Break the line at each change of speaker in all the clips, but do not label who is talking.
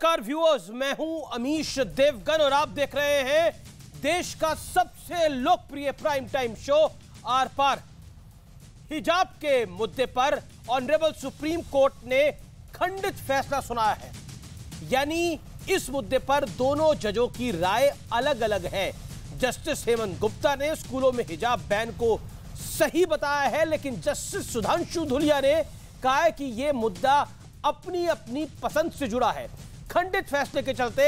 नमस्कार व्यूअर्स, मैं हूं अमीश देवगन और आप देख रहे हैं देश का सबसे लोकप्रिय प्राइम टाइम शो आर पार। हिजाब के मुद्दे पर ऑनरेबल सुप्रीम कोर्ट ने खंडित फैसला सुनाया है। यानी इस मुद्दे पर दोनों जजों की राय अलग अलग है। जस्टिस हेमंत गुप्ता ने स्कूलों में हिजाब बैन को सही बताया है, लेकिन जस्टिस सुधांशु धूलिया ने कहा है कि यह मुद्दा अपनी अपनी पसंद से जुड़ा है। खंडित फैसले के चलते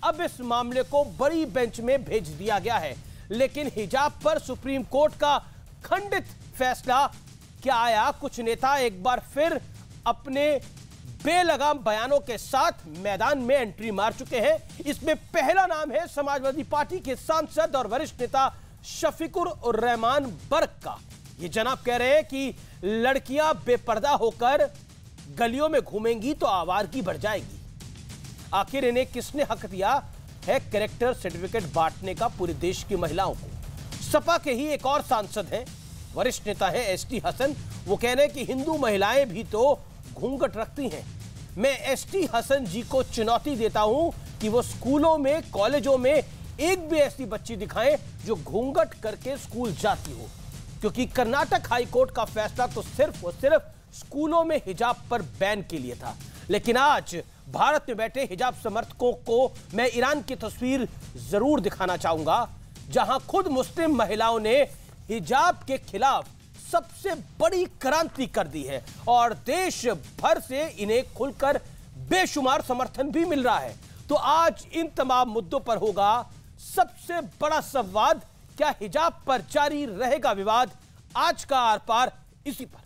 अब इस मामले को बड़ी बेंच में भेज दिया गया है। लेकिन हिजाब पर सुप्रीम कोर्ट का खंडित फैसला क्या आया? कुछ नेता एक बार फिर अपने बेलगाम बयानों के साथ मैदान में एंट्री मार चुके हैं। इसमें पहला नाम है समाजवादी पार्टी के सांसद और वरिष्ठ नेता शफीकुर रहमान बर्क का। ये जनाब कह रहे हैं कि लड़कियां बेपर्दा होकर गलियों में घूमेंगी तो आवारगी बढ़ जाएगी। आखिर इन्हें किसने हक दिया है कैरेक्टर सर्टिफिकेट बांटने का पूरे देश की महिलाओं को? सपा के ही एक और सांसद हैं, वरिष्ठ नेता है एसटी हसन। वो कह रहे हैं कि हिंदू महिलाएं भी तो घूंघट रखती हैं। मैं एसटी हसन जी को चुनौती देता हूं कि वो स्कूलों में कॉलेजों में एक भी ऐसी बच्ची दिखाएं जो घूंघट करके स्कूल जाती हो, क्योंकि कर्नाटक हाई कोर्ट का फैसला तो सिर्फ और सिर्फ स्कूलों में हिजाब पर बैन के लिए था। लेकिन आज भारत में बैठे हिजाब समर्थकों को मैं ईरान की तस्वीर जरूर दिखाना चाहूंगा, जहां खुद मुस्लिम महिलाओं ने हिजाब के खिलाफ सबसे बड़ी क्रांति कर दी है और देश भर से इन्हें खुलकर बेशुमार समर्थन भी मिल रहा है। तो आज इन तमाम मुद्दों पर होगा सबसे बड़ा संवाद। क्या हिजाब पर जारी रहेगा विवाद? आज का आर पार इसी पर।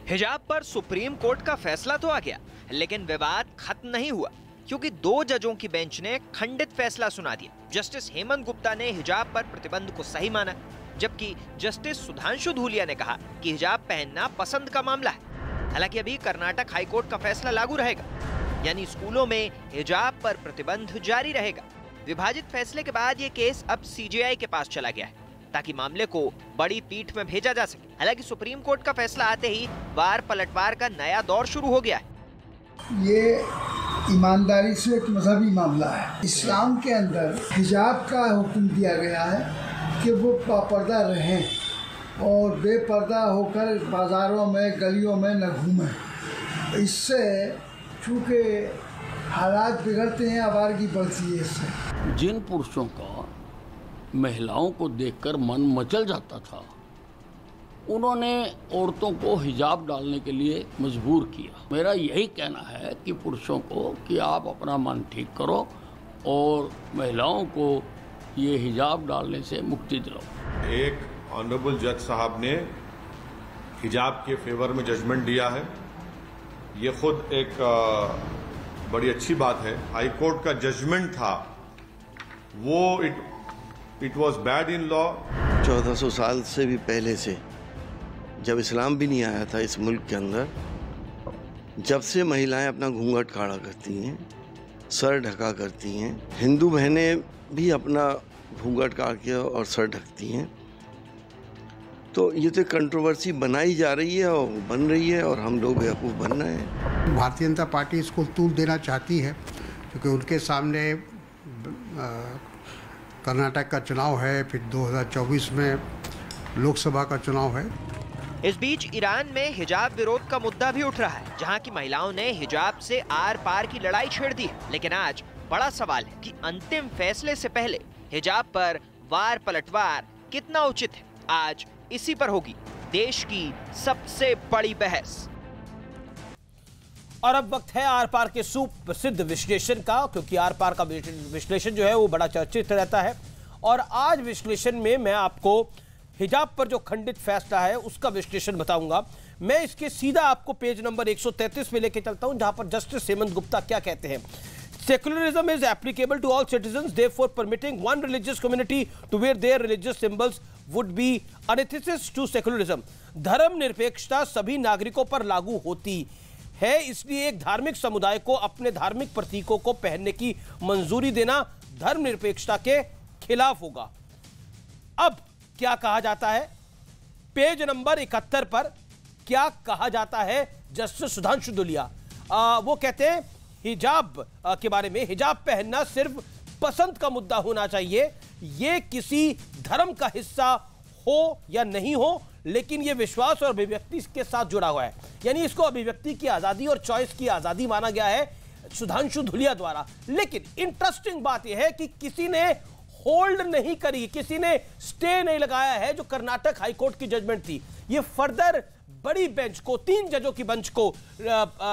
हिजाब पर सुप्रीम कोर्ट का फैसला तो आ गया, लेकिन विवाद खत्म नहीं हुआ, क्योंकि दो जजों की बेंच ने खंडित फैसला सुना दिया। जस्टिस हेमंत गुप्ता ने हिजाब पर प्रतिबंध को सही माना, जबकि जस्टिस सुधांशु धूलिया ने कहा कि हिजाब पहनना पसंद का मामला है। हालांकि अभी कर्नाटक हाईकोर्ट का फैसला लागू रहेगा, यानी स्कूलों में हिजाब पर प्रतिबंध जारी रहेगा। विभाजित फैसले के बाद ये केस अब सीजेआई के पास चला गया है, ताकि मामले को बड़ी पीठ में भेजा जा सके। हालांकि सुप्रीम कोर्ट का फैसला आते ही वार पलटवार का नया दौर शुरू हो गया है।
ये ईमानदारी से एक मजहबी मामला है। इस्लाम के अंदर हिजाब का हुक्म दिया गया है कि वो बापर्दा रहें और बेपर्दा होकर बाज़ारों में गलियों में न घूमें। इससे चूँकि हालात बिगड़ते हैं, आवारगी बढ़ती है। इससे
जिन पुरुषों का महिलाओं को देखकर मन मचल जाता था, उन्होंने औरतों को हिजाब डालने के लिए मजबूर किया। मेरा यही कहना है कि पुरुषों को कि आप अपना मन ठीक करो और महिलाओं को ये हिजाब डालने से मुक्ति दिलाओ। एक
ऑनरेबल जज साहब ने हिजाब के फेवर में जजमेंट दिया है। ये खुद एक बड़ी अच्छी बात है। हाई कोर्ट का जजमेंट था वो it was bad in law.
1400 साल से भी पहले से, जब इस्लाम भी नहीं आया था इस मुल्क के अंदर, जब से महिलाएं अपना घूंघट खड़ा करती हैं, सर ढका करती हैं। हिंदू बहनें भी अपना घूंघट काट के और सर ढकती हैं। तो ये तो कंट्रोवर्सी बनाई जा रही है और बन रही है और हम लोग बेवकूफ़ बन रहे हैं।
भारतीय जनता पार्टी इसको तूल देना चाहती है, क्योंकि उनके सामने कर्नाटक का चुनाव है, फिर 2024 में लोकसभा का चुनाव है।
इस बीच ईरान में हिजाब विरोध का मुद्दा भी उठ रहा है, जहां की महिलाओं ने हिजाब से आर पार की लड़ाई छेड़ दी है। लेकिन आज बड़ा सवाल है कि अंतिम फैसले से पहले हिजाब पर वार पलटवार कितना उचित है। आज इसी पर होगी देश की सबसे बड़ी बहस।
और अब वक्त है आर पार के सुप्रसिद्ध विश्लेषण का, क्योंकि आर पार का विश्लेषण जो है वो बड़ा चर्चित रहता है। और आज विश्लेषण में मैं आपको हिजाब पर जो खंडित फैसला है उसका विश्लेषण बताऊंगा। मैं इसके सीधा आपको पेज नंबर 133 में लेके चलता हूं, जहां पर जस्टिस हेमंत गुप्ता क्या कहते हैं। Secularism is applicable to all citizens, therefore permitting one religious community to wear their religious symbols would be antithesis to secularism. धर्मनिरपेक्षता सभी नागरिकों पर लागू होती है, इसलिए एक धार्मिक समुदाय को अपने धार्मिक प्रतीकों को पहनने की मंजूरी देना धर्मनिरपेक्षता के खिलाफ होगा। अब क्या कहा जाता है पेज नंबर 71 पर क्या कहा जाता है जस्टिस सुधांशु धुलिया। वो कहते हैं हिजाब के बारे में, हिजाब पहनना सिर्फ पसंद का मुद्दा होना चाहिए, ये किसी धर्म का हिस्सा हो या नहीं हो, लेकिन ये विश्वास और अभिव्यक्ति के साथ जुड़ा हुआ है। यानी इसको अभिव्यक्ति की आजादी और चॉइस की आजादी माना गया है सुधांशु धुलिया द्वारा। लेकिन इंटरेस्टिंग बात यह है कि किसी ने होल्ड नहीं करी, किसी ने स्टे नहीं लगाया है जो कर्नाटक हाईकोर्ट की जजमेंट थी। ये फर्दर बड़ी बेंच को, 3 जजों की बेंच को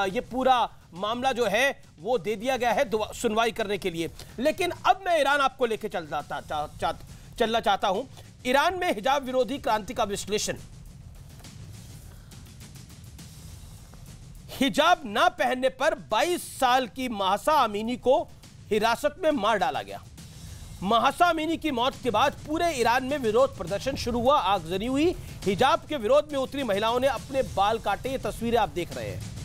ये पूरा मामला जो है वो दे दिया गया है सुनवाई करने के लिए। लेकिन अब मैं ईरान आपको लेके चलना चाहता हूं। ईरान में हिजाब विरोधी क्रांति का विश्लेषण। हिजाब ना पहनने पर 22 साल की महसा अमीनी को हिरासत में मार डाला गया। महसा अमीनी की मौत के बाद पूरे ईरान में विरोध प्रदर्शन शुरू हुआ, आगजनी हुई। हिजाब के विरोध में उतरी महिलाओं ने अपने बाल काटे। ये तस्वीरें आप देख रहे हैं।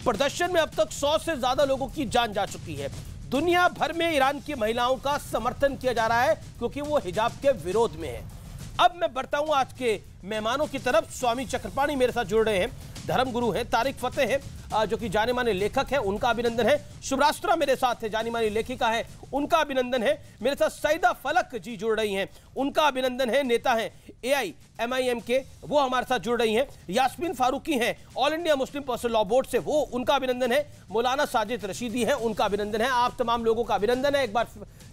प्रदर्शन में अब तक 100 से ज्यादा लोगों की जान जा चुकी है। दुनिया भर में ईरान की महिलाओं का समर्थन किया जा रहा है क्योंकि वो हिजाब के विरोध में है। अब मैं बढ़ता हूं आज के मेहमानों की तरफ। स्वामी चक्रपाणी मेरे साथ जुड़ रहे हैं, धर्म गुरु हैं। तारिक फतेह है जो कि जाने माने लेखक है, उनका अभिनंदन है। शुभराष्ट्रा मेरे साथ है, जानी मानी लेखिका है, उनका अभिनंदन है। मेरे साथ सईदा फलक जी जुड़ रही हैं, उनका अभिनंदन है। नेता है AIMIM के, वो हमारे साथ जुड़ रही हैं। यास्मीन फारूकी हैं, all India Muslim personal law board से, वो उनका अभिनंदन है। मौलाना साजिद रशीदी है, उनका अभिनंदन है। आप तमाम लोगों का अभिनंदन है। एक बार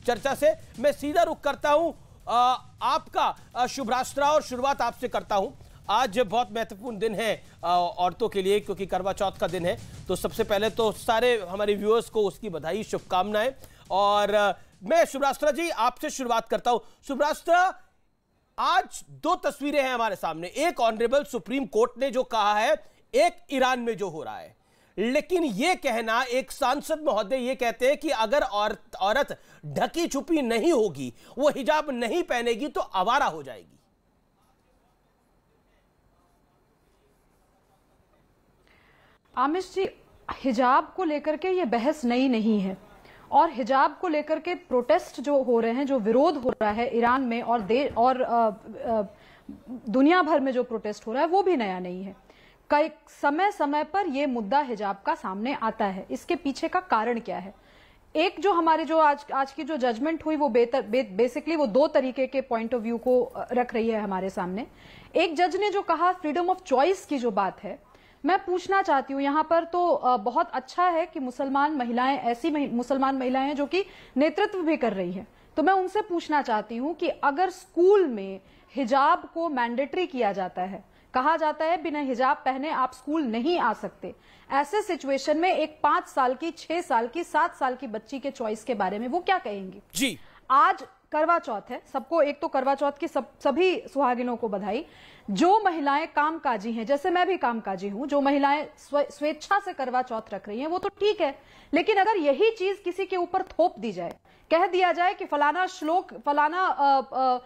चर्चा से मैं सीधा रुख करता हूं आपका शुभराष्ट्रा, और शुरुआत आपसे करता हूं। आज बहुत महत्वपूर्ण दिन है औरतों के लिए क्योंकि करवा चौथ का दिन है। तो सबसे पहले तो सारे हमारे व्यूअर्स को उसकी बधाई, शुभकामनाएं। और मैं शुभराष्ट्रा जी आपसे शुरुआत करता हूं। शुभराष्ट्रा, आज 2 तस्वीरें हैं हमारे सामने। एक ऑनरेबल सुप्रीम कोर्ट ने जो कहा है, एक ईरान में जो हो रहा है। लेकिन यह कहना, एक सांसद महोदय ये कहते हैं कि अगर औरत ढकी छुपी नहीं होगी, वो हिजाब नहीं पहनेगी तो आवारा हो जाएगी।
आमिश जी, हिजाब को लेकर के ये बहस नई नहीं है, और हिजाब को लेकर के प्रोटेस्ट जो हो रहे हैं, जो विरोध हो रहा है ईरान में और दुनिया भर में जो प्रोटेस्ट हो रहा है, वो भी नया नहीं है। कई समय समय पर यह मुद्दा हिजाब का सामने आता है। इसके पीछे का कारण क्या है? एक जो हमारी जो आज की जो जजमेंट हुई, वो बेसिकली वो 2 तरीके के पॉइंट ऑफ व्यू को रख रही है हमारे सामने। एक जज ने जो कहा फ्रीडम ऑफ चॉइस की जो बात है, मैं पूछना चाहती हूँ यहाँ पर, तो बहुत अच्छा है कि मुसलमान महिलाएं, ऐसी मुसलमान महिलाएं हैं जो कि नेतृत्व भी कर रही हैं। तो मैं उनसे पूछना चाहती हूँ कि अगर स्कूल में हिजाब को मैंडेटरी किया जाता है, कहा जाता है बिना हिजाब पहने आप स्कूल नहीं आ सकते, ऐसे सिचुएशन में एक 5 साल की, 6 साल की, 7 साल की बच्ची के चॉइस के बारे में वो क्या कहेंगे? जी, आज करवा चौथ है, सबको एक तो करवा चौथ की सभी सुहागिनों को बधाई। जो महिलाएं कामकाजी हैं, जैसे मैं भी कामकाजी हूं, जो महिलाएं स्वेच्छा से करवा चौथ रख रही हैं, वो तो ठीक है। लेकिन अगर यही चीज किसी के ऊपर थोप दी जाए, कह दिया जाए कि फलाना श्लोक, फलाना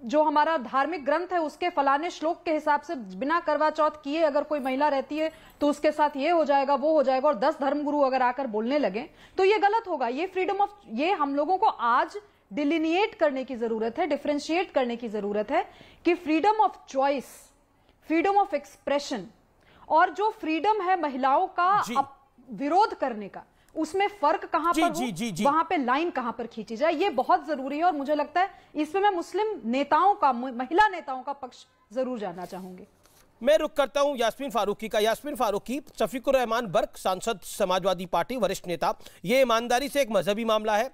जो हमारा धार्मिक ग्रंथ है उसके फलाने श्लोक के हिसाब से बिना करवा चौथ किए अगर कोई महिला रहती है तो उसके साथ ये हो जाएगा, वो हो जाएगा, और 10 धर्मगुरु अगर आकर बोलने लगे तो ये गलत होगा। ये फ्रीडम ऑफ, ये हम लोगों को आज डिलिनिएट करने की जरूरत है, डिफरेंशिएट करने की जरूरत है कि freedom of choice, freedom of expression और जो फ्रीडम है महिलाओं का विरोध करने का, उसमें फर्क कहां पर हो, वहां पे लाइन कहां पर खींची जाए, ये बहुत जरूरी है। और मुझे लगता है इसमें मैं मुस्लिम नेताओं का, महिला नेताओं का पक्ष जरूर जानना चाहूंगी।
मैं रुक करता हूं यास्मीन फारूकी का। यास्मीन फारूकी, शफीकुर रहमान बर्क, सांसद समाजवादी पार्टी, वरिष्ठ नेता। ये ईमानदारी से एक मजहबी मामला है,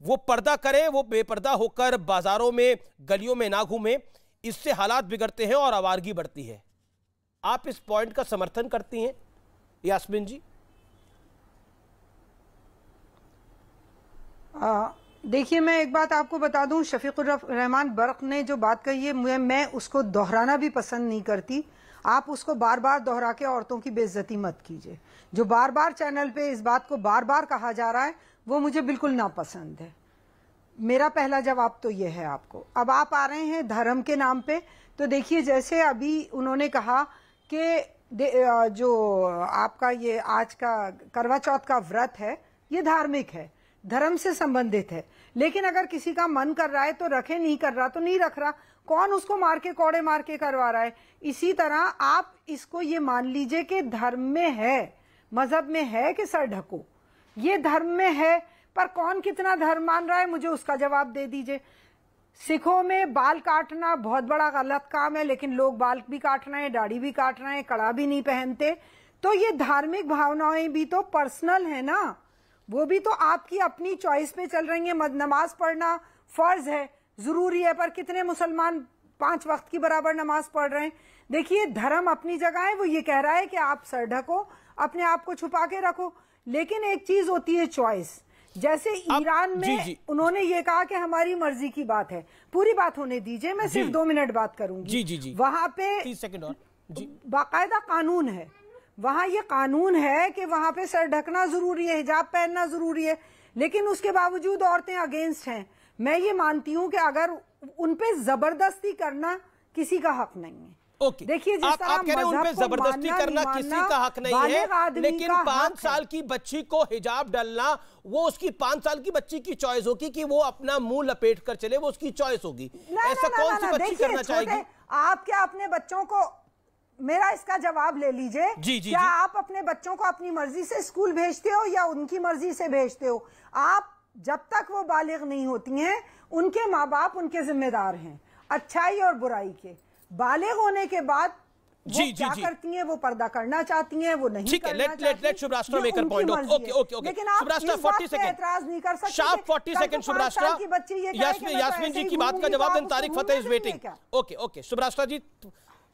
वो पर्दा करें, वो बेपर्दा होकर बाजारों में, गलियों में ना घूमें, इससे हालात बिगड़ते हैं और आवारगी बढ़ती है। आप इस पॉइंट का समर्थन करती हैं यास्मीन जी?
देखिए, मैं एक बात आपको बता दूं, शफीकुर रहमान बर्क ने जो बात कही है, मैं उसको दोहराना भी पसंद नहीं करती। आप उसको बार बार दोहरा के औरतों की बेइज्जती मत कीजिए। जो बार बार चैनल पे इस बात को बार बार कहा जा रहा है, वो मुझे बिल्कुल नापसंद है। मेरा पहला जवाब तो ये है आपको। अब आप आ रहे हैं धर्म के नाम पे, तो देखिए जैसे अभी उन्होंने कहा कि जो आपका ये आज का करवा चौथ का व्रत है, ये धार्मिक है, धर्म से संबंधित है। लेकिन अगर किसी का मन कर रहा है तो रखे, नहीं कर रहा तो नहीं रख रहा, कौन उसको मार के कौड़े मार के करवा रहा है? इसी तरह आप इसको ये मान लीजिए कि धर्म में है, मजहब में है कि सर ढको, ये धर्म में है, पर कौन कितना धर्म मान रहा है मुझे उसका जवाब दे दीजिए। सिखों में बाल काटना बहुत बड़ा गलत काम है, लेकिन लोग बाल भी काट रहे हैं, दाढ़ी भी काट रहे हैं, कड़ा भी नहीं पहनते। तो ये धार्मिक भावनाएं भी तो पर्सनल है ना, वो भी तो आपकी अपनी चॉइस पे चल रही है। नमाज पढ़ना फर्ज है, जरूरी है, पर कितने मुसलमान 5 वक्त की बराबर नमाज पढ़ रहे हैं? देखिए, धर्म अपनी जगह है, वो ये कह रहा है कि आप सर ढको, अपने आप को छुपा के रखो, लेकिन एक चीज होती है चॉइस। जैसे ईरान में उन्होंने ये कहा कि हमारी मर्जी की बात है, पूरी बात होने दीजिए, मैं सिर्फ 2 मिनट बात करूंगी। वहां पे
30 सेकंड और
बाकायदा कानून है, वहां ये कानून है कि वहां पे सर ढकना जरूरी है, हिजाब पहनना जरूरी है, लेकिन उसके बावजूद औरतें अगेंस्ट हैं। मैं ये मानती हूं कि अगर उनपे जबरदस्ती करना किसी का हक नहीं है।
ओके, देखिए, आप कह रहे हैं उन पे जबरदस्ती करना किसी का हक नहीं है, लेकिन 5 साल की बच्ची को हिजाब डालना वो उसकी 5 साल की बच्ची की चॉइस होगी कि वो अपना मुंह लपेट कर चले, वो उसकी चॉइस होगी। ऐसा कौन सी बच्ची करना चाहेगी?
आप क्या अपने बच्चों को, मेरा इसका जवाब ले लीजिए, क्या आप अपने बच्चों को अपनी मर्जी से स्कूल भेजते हो या उनकी मर्जी से भेजते हो? आप जब तक वो बालिग नहीं होती हैं, उनके माँ बाप उनके जिम्मेदार हैं, अच्छाई और बुराई के। बालिग होने के बाद वो क्या करती हैं, वो पर्दा करना चाहती हैं, वो नहीं करना चाहती।
Let Shubhrashtra make a point. Okay,
लेकिन आप
शुभराष्ट्र 40 सेकंड
एतराज नहीं कर सकते।
शार्प 40 सेकंड शुभराष्ट्र, यास्मीन जी की बात का जवाब दें, Tariq Fateh is waiting. Okay Shubhrashtra ji,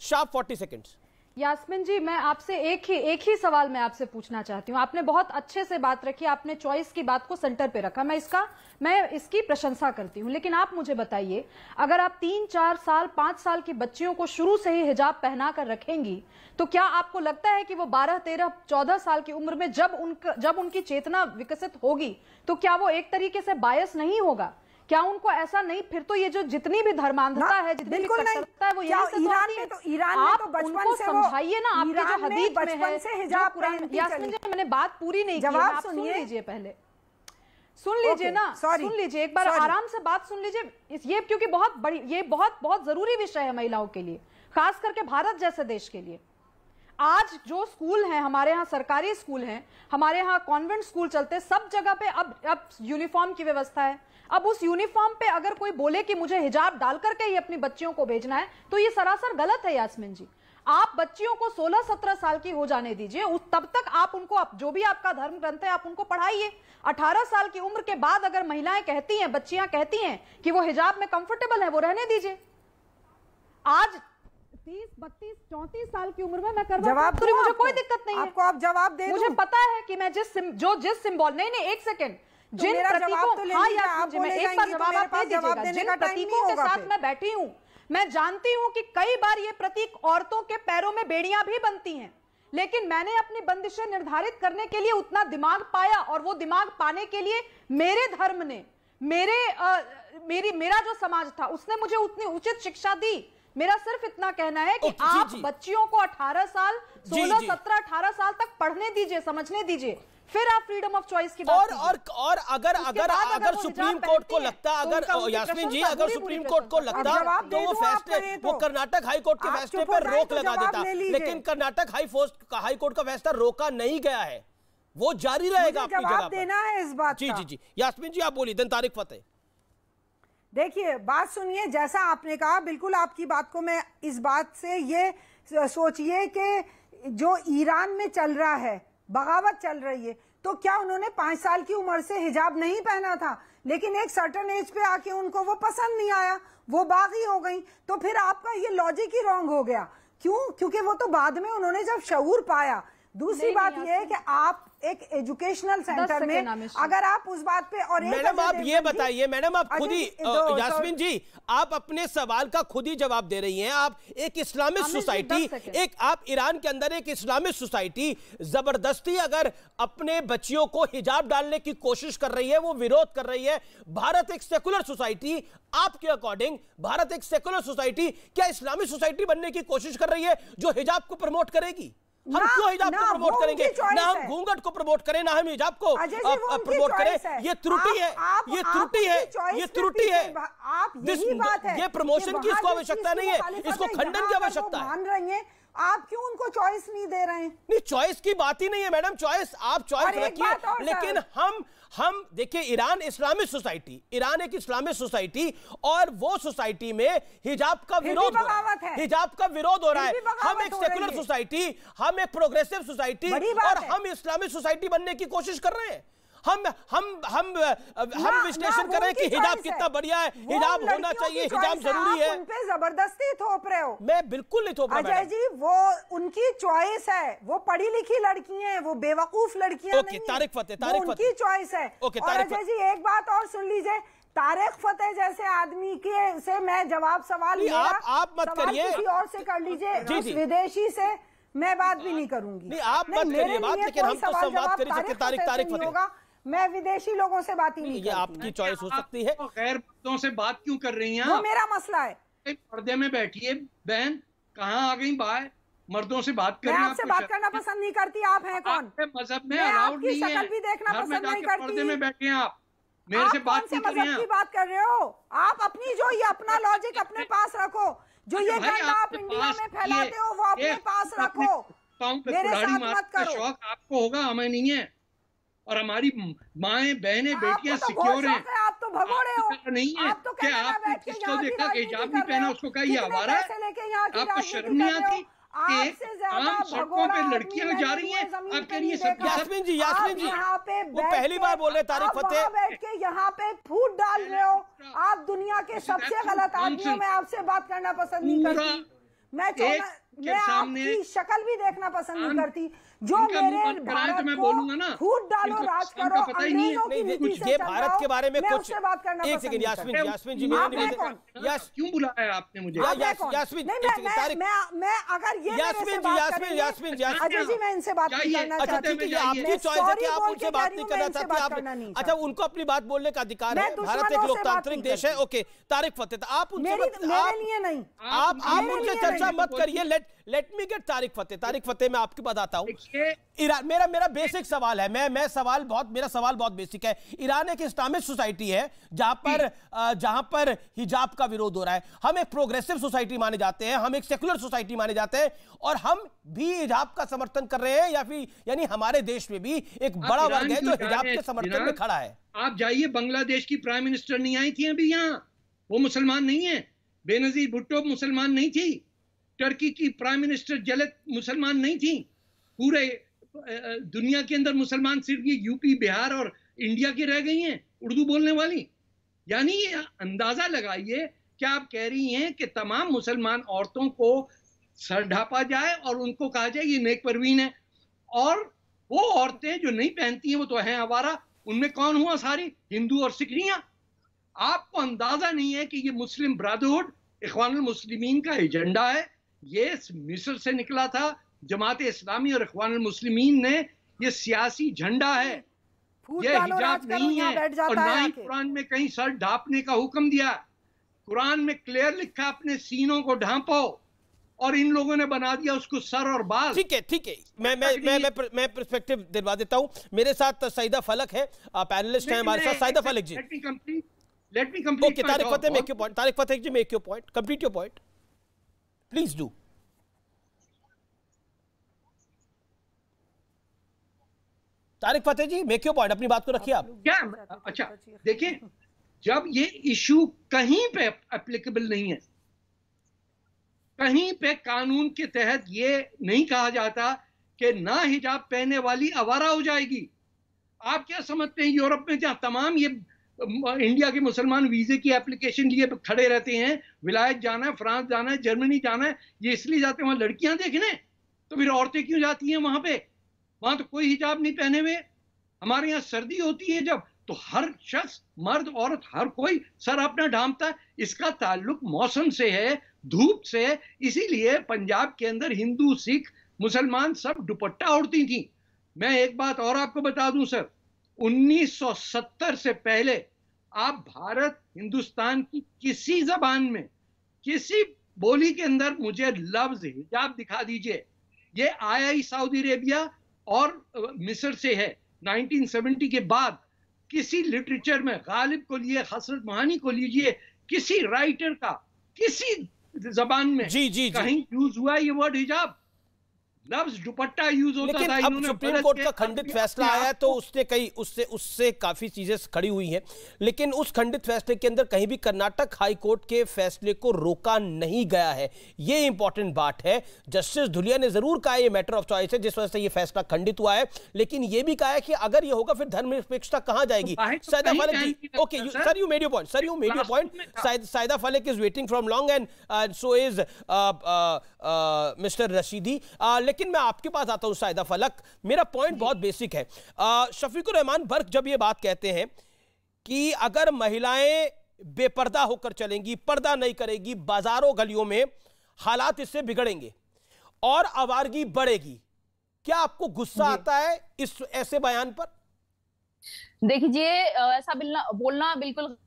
sharp 40 seconds.
Yasmin ji, मैं आपसे एक ही सवाल मैं आपसे पूछना चाहती हूँ। आपने बहुत अच्छे से बात रखी, आपने चॉइस की बात को सेंटर पे रखा, मैं इसकी प्रशंसा करती हूँ। लेकिन आप मुझे बताइए, अगर आप 3, 4 साल, 5 साल की बच्चियों को शुरू से ही हिजाब पहना कर रखेंगी, तो क्या आपको लगता है कि वो 12, 13, 14 साल की उम्र में जब उनकी चेतना विकसित होगी, तो क्या वो एक तरीके से बायस नहीं होगा? क्या उनको ऐसा नहीं, फिर तो ये जो जितनी भी धर्मांधता है, जितनी भी कट्टरता है, वो यही से
ईरान में तो बचपन से
समझाइए ना, आपके जो हदीस में है,
से हिजाब पहनती
यास्मीन जी, मैंने बात पूरी नहीं की, आप सुन लीजिए, पहले सुन लीजिए ना, सुन लीजिए एक बार, आराम से बात सुन लीजिए। ये क्योंकि बहुत बड़ी, ये बहुत जरूरी विषय है महिलाओं के लिए, खास करके भारत जैसे देश के लिए। आज जो स्कूल हैं, हमारे यहाँ सरकारी स्कूल हैं, हमारे यहाँ कॉन्वेंट स्कूल चलते, सब जगह पे अब यूनिफॉर्म की व्यवस्था है। अब उस यूनिफॉर्म पे अगर कोई बोले कि मुझे हिजाब डाल करके ही अपनी बच्चियों को भेजना है, तो ये सरासर गलत है। यास्मीन जी, आप बच्चियों को 16-17 साल की हो जाने दीजिए, तब तक आप उनको, जो भी आपका धर्म ग्रंथ है, आप उनको पढ़ाइए। 18 साल की उम्र के बाद अगर महिलाएं कहती हैं, बच्चियां कहती हैं कि वो हिजाब में कंफर्टेबल है, वो रहने दीजिए। आज 30, 32, 34 साल की उम्र में मैं करवा सकती हूं, मुझे कोई दिक्कत नहीं है।
आपको आप जवाब दे,
मुझे पता है कि मैं जिस सिंबल, नहीं, एक सेकेंड, जिन प्रतीकों, हाँ यार, एक बार जवाब आप दे दीजिएगा, जिन प्रतीकों के साथ मैं बैठी हूं, मैं जानती हूं कि कई बार ये प्रतीक औरतों के पैरों में बेड़ियां भी बनती हैं, लेकिन मैंने अपनी बंदिशें निर्धारित करने के लिए उतना दिमाग पाया, और वो दिमाग पाने के लिए मेरे धर्म ने, मेरा जो समाज था, उसने मुझे उतनी उचित शिक्षा दी। मेरा सिर्फ इतना कहना है कि आप बच्चियों को 18 साल, 16, 17, 18 साल तक पढ़ने दीजिए, समझने दीजिए, फिर आप फ्रीडम ऑफ चॉइस की बात कीजिए।
और अगर सुप्रीम कोर्ट को लगता, अगर यास्मीन जी, अगर सुप्रीम कोर्ट को लगता, तो वो फैसले, वो कर्नाटक हाई कोर्ट के फैसले पर रोक लगा देता, लेकिन कर्नाटक हाई कोर्ट का फैसला रोका नहीं गया है, वो जारी रहेगा अपनी जगह पर।
देना है इस बात का।
जी यास्मीन जी, आप बोलिए, तारिक फतेह।
देखिए, बात सुनिए, जैसा आपने कहा, बिल्कुल आपकी बात को मैं इस बात से ये सोचिए कि जो ईरान में चल रहा है, बगावत चल रही है, तो क्या उन्होंने 5 साल की उम्र से हिजाब नहीं पहना था, लेकिन एक सर्टेन एज पे आके उनको वो पसंद नहीं आया, वो बागी हो गई, तो फिर आपका ये लॉजिक ही रॉन्ग हो गया। क्यों? क्योंकि वो तो बाद में उन्होंने जब शऊर पाया। दूसरी बात यह है कि आप एक एजुकेशनल सेंटर में अगर आप उस बात पे, और
मैडम आप ये बताइए, मैडम आप खुद ही, यास्मीन जी, आप अपने सवाल का खुद ही जवाब दे रही हैं। आप एक इस्लामिक सोसाइटी, आप ईरान के अंदर एक इस्लामिक सोसाइटी जबरदस्ती अगर अपने बच्चियों को हिजाब डालने की कोशिश कर रही है, वो विरोध कर रही है। भारत एक सेकुलर सोसाइटी, आपके अकॉर्डिंग भारत एक सेकुलर सोसाइटी क्या इस्लामिक सोसाइटी बनने की कोशिश कर रही है जो हिजाब को प्रमोट करेगी? हम क्यों हिजाब को प्रमोट करेंगे? ना हम घूंघट को प्रमोट करें, ना हम हिजाब को प्रमोट करें। ये त्रुटि है, ये त्रुटि है, ये त्रुटि है। ये प्रमोशन की इसको आवश्यकता नहीं है, इसको खंडन की आवश्यकता है।
आप क्यों उनको चॉइस नहीं दे रहे हैं?
नहीं, चॉइस की बात ही नहीं है मैडम, चॉइस आप चॉइस रखिए, लेकिन हम देखिए ईरान इस्लामिक सोसाइटी, ईरान एक इस्लामिक सोसाइटी, और वो सोसाइटी में हिजाब का विरोध हो रहा है, हिजाब का विरोध हो रहा है। हम एक सेकुलर सोसाइटी, हम एक प्रोग्रेसिव सोसाइटी, और हम इस्लामिक सोसाइटी बनने की कोशिश कर रहे हैं। हम विश्लेषण कर रहे हैं कि हिजाब कितना बढ़िया है, हिजाब होना चाहिए, हिजाब जरूरी है।
उन पे जबरदस्ती थोप रहे हो।
मैं बिल्कुल नहीं थोप रहा
अजय जी, वो उनकी चॉइस है, वो पढ़ी लिखी लड़की हैं, वो बेवकूफ लड़कियां नहीं हैं।
तारिक फतेह,
उनकी चॉइस है। और अजय जी एक बात और सुन लीजिए, तारिक फतेह जैसे आदमी के से मैं जवाब सवाल
आप मत करिए,
किसी और से कर लीजिए, उस विदेशी से मैं बात भी नहीं करूंगी।
नहीं, आप मत करिए बात, लेकिन हम तो संवाद कर सकते। तारिक फतेह,
मैं विदेशी लोगों से बात ही नहीं करती।
ये आपकी चॉइस हो सकती है।
गैर मर्दों से बात क्यों कर रही हैं?
वो मेरा मसला है।
पर्दे में बैठिए बहन, कहाँ आ गई बात? मर्दों से बात करना,
मैं आपसे बात करना पसंद नहीं करती। आप हैं कौन?
मजहब में अलाउड नहीं है,
शक्ल भी देखना पसंद नहीं करती।
पर्दे में बैठे हैं आप, मेरे से बात नहीं कर रही हैं।
बात कर रहे हो आप? अपनी जो ये अपना लॉजिक अपने पास रखो, जो ये गंदा आप इंडिया में फैलाते हो वो अपने पास रखो, मेरे साथ मत करो।
शौक आपको होगा, हमें नहीं है। और हमारी माएं बहनें बेटियां सिक्योर हैं।
आप तो भगोड़े हो।
नहीं है कि आपने किसको देखा कि हिजाब नहीं पहना उसको कहा ये आवारा है? आपको शर्म नहीं आती? आम सड़कों पे लड़कियां जा रही हैं, आप कह रही हैं सब।
यास्मीन जी
यहाँ पे
वो पहली बार बोल रहे तारिक फतेह,
बैठ के यहाँ पे फूट डाल रहे हो। आप दुनिया के सबसे गलत आदमियों में आपसे बात करना पसंद नहीं करती। मैं आपकी शक्ल भी देखना पसंद नहीं करती। जो मेरे भारत को फूट डालो, राज करो, अंग्रेजों की नीति से
ये भारत के बारे में कुछ
बात करना।
एक सेकंड यास्मीन जी,
क्यों बुलाया आपने मुझे?
यास्मीन
मैं अगर ये
यास्मीन
अजय जी, मैं इनसे बात नहीं करना चाहती।
ये आपकी चॉइस है कि आप उनसे बात नहीं करना चाहती। अच्छा, उनको अपनी बात बोलने का अधिकार है, भारत एक लोकतांत्रिक देश है। ओके तारिक फतेह, आप उनसे
नहीं,
आप उनसे चर्चा मत करिए। लेट मी गेट तारिक फतेह, मैं आपकी बात आता हूँ। ईरान, मेरा बेसिक सवाल है, मेरा सवाल बहुत बेसिक है। ईरान एक इस्लामिक सोसाइटी है जहां पर हिजाब का विरोध हो रहा है। हम एक प्रोग्रेसिव सोसाइटी माने जाते हैं, हम एक सेकुलर सोसाइटी माने जाते हैं, और हम भी हिजाब का समर्थन कर रहे हैं, या फिर यानी हमारे देश में भी एक बड़ा वर्ग है जो हिजाब के समर्थन में खड़ा है।
आप जाइए, बांग्लादेश की प्राइम मिनिस्टर नहीं आई थी अभी यहाँ, वो मुसलमान नहीं है। बेनजीर भुट्टो मुसलमान नहीं थी। टर्की की प्राइम मिनिस्टर जलत मुसलमान नहीं थी। पूरे दुनिया के अंदर मुसलमान सिर्फ ये यूपी, बिहार और इंडिया की रह गई हैं उर्दू बोलने वाली। यानी ये अंदाजा लगाइए, क्या आप कह रही हैं कि तमाम मुसलमान औरतों को सर ढापा जाए और उनको कहा जाए ये नेक परवीन है, और वो औरतें जो नहीं पहनती हैं वो तो हैं आवारा? उनमें कौन हुआ? सारी हिंदू और सिखरियां। आपको अंदाजा नहीं है कि ये मुस्लिम ब्रदरहुड, इख्वानुल मुस्लिमीन का एजेंडा है। ये मिस्र से निकला था, जमात इस्लामी और इख्वानुल मुस्लिमीन ने, ये सियासी झंडा है, ये हिजाब नहीं है। और ना ही कुरान में कहीं सर ढांपने का हुक्म दिया। कुरान में क्लियर लिखा अपने सीनों को ढांपो, और इन लोगों ने बना दिया उसको सर और बाल।
ठीक है, मैं पर्सपेक्टिव दिलवा देता हूं। मेरे साथ सईदा फलक है, पैनलिस्ट हैं हमारे साथ। सईदा फलक जी,
let me complete
okay, Tariq Fateh, make your point. Tariq Fateh ji, make your point. Complete your point. Please do. Tariq Fateh ji, make your point. अपनी बात को रखिए आप।
क्या? अच्छा, देखिए, जब ये इशू कहीं पे एप्लीकेबल नहीं है, कहीं पे कानून के तहत ये नहीं कहा जाता कि ना हिजाब पहनने वाली आवारा हो जाएगी। आप क्या समझते हैं यूरोप में जहां तमाम ये इंडिया के मुसलमान वीजे की एप्लीकेशन लिए खड़े रहते हैं, विलायत जाना है, फ्रांस जाना है, जर्मनी जाना है, ये इसलिए जाते हैं वहां लड़कियां देखने? तो फिर औरतें क्यों जाती हैं वहां पे? वहां तो कोई हिजाब नहीं पहने हुए। हमारे यहाँ सर्दी होती है जब, तो हर शख्स, मर्द औरत हर कोई सर अपना ढांपता है। इसका ताल्लुक मौसम से है, धूप से है। इसीलिए पंजाब के अंदर हिंदू, सिख, मुसलमान सब दुपट्टा ओढ़ती थी। मैं एक बात और आपको बता दूं सर, 1970 से पहले आप भारत, हिंदुस्तान की किसी जबान में, किसी बोली के अंदर मुझे लफ्ज हिजाब दिखा दीजिए। ये आया ही सऊदी अरेबिया और मिस्र से है। 1970 के बाद किसी लिटरेचर में, गालिब को लिए, हसरत मोहानी को लीजिए, किसी राइटर का किसी जबान में कहीं यूज हुआ ये वर्ड हिजाब? लफ्ज दुपट्टा यूज होता था।
लेकिन अब सुप्रीम कोर्ट का खंडित फैसला आया है तो उसने कई उससे काफी चीजें खड़ी हुई हैं, लेकिन उस खंडित फैसले के अंदर कहीं भी कर्नाटक हाई कोर्ट के फैसले को रोका नहीं गया है। ये इंपॉर्टेंट बात है। जस्टिस धुलिया ने जरूर कहा ये मैटर ऑफ चॉइस है जिस वजह से ये फैसला खंडित हुआ है, लेकिन ये भी कहा है कि अगर ये होगा फिर धर्मनिरपेक्षता कहां जाएगी? Saida Falak ji, okay sir, you made your point, sir, you made your point. Saida Falak is waiting from long and so is mister Rashidi. लेकिन मैं आपके पास आता हूं साइदा फलक, मेरा पॉइंट बहुत बेसिक है। शफीकुर रहमान बर्क जब ये बात कहते हैं कि अगर महिलाएं बेपर्दा होकर चलेंगी, पर्दा नहीं करेगी, बाजारों गलियों में हालात इससे बिगड़ेंगे और आवारगी बढ़ेगी, क्या आपको गुस्सा आता है इस ऐसे बयान पर?
देखिए, ऐसा बोलना बिल्कुल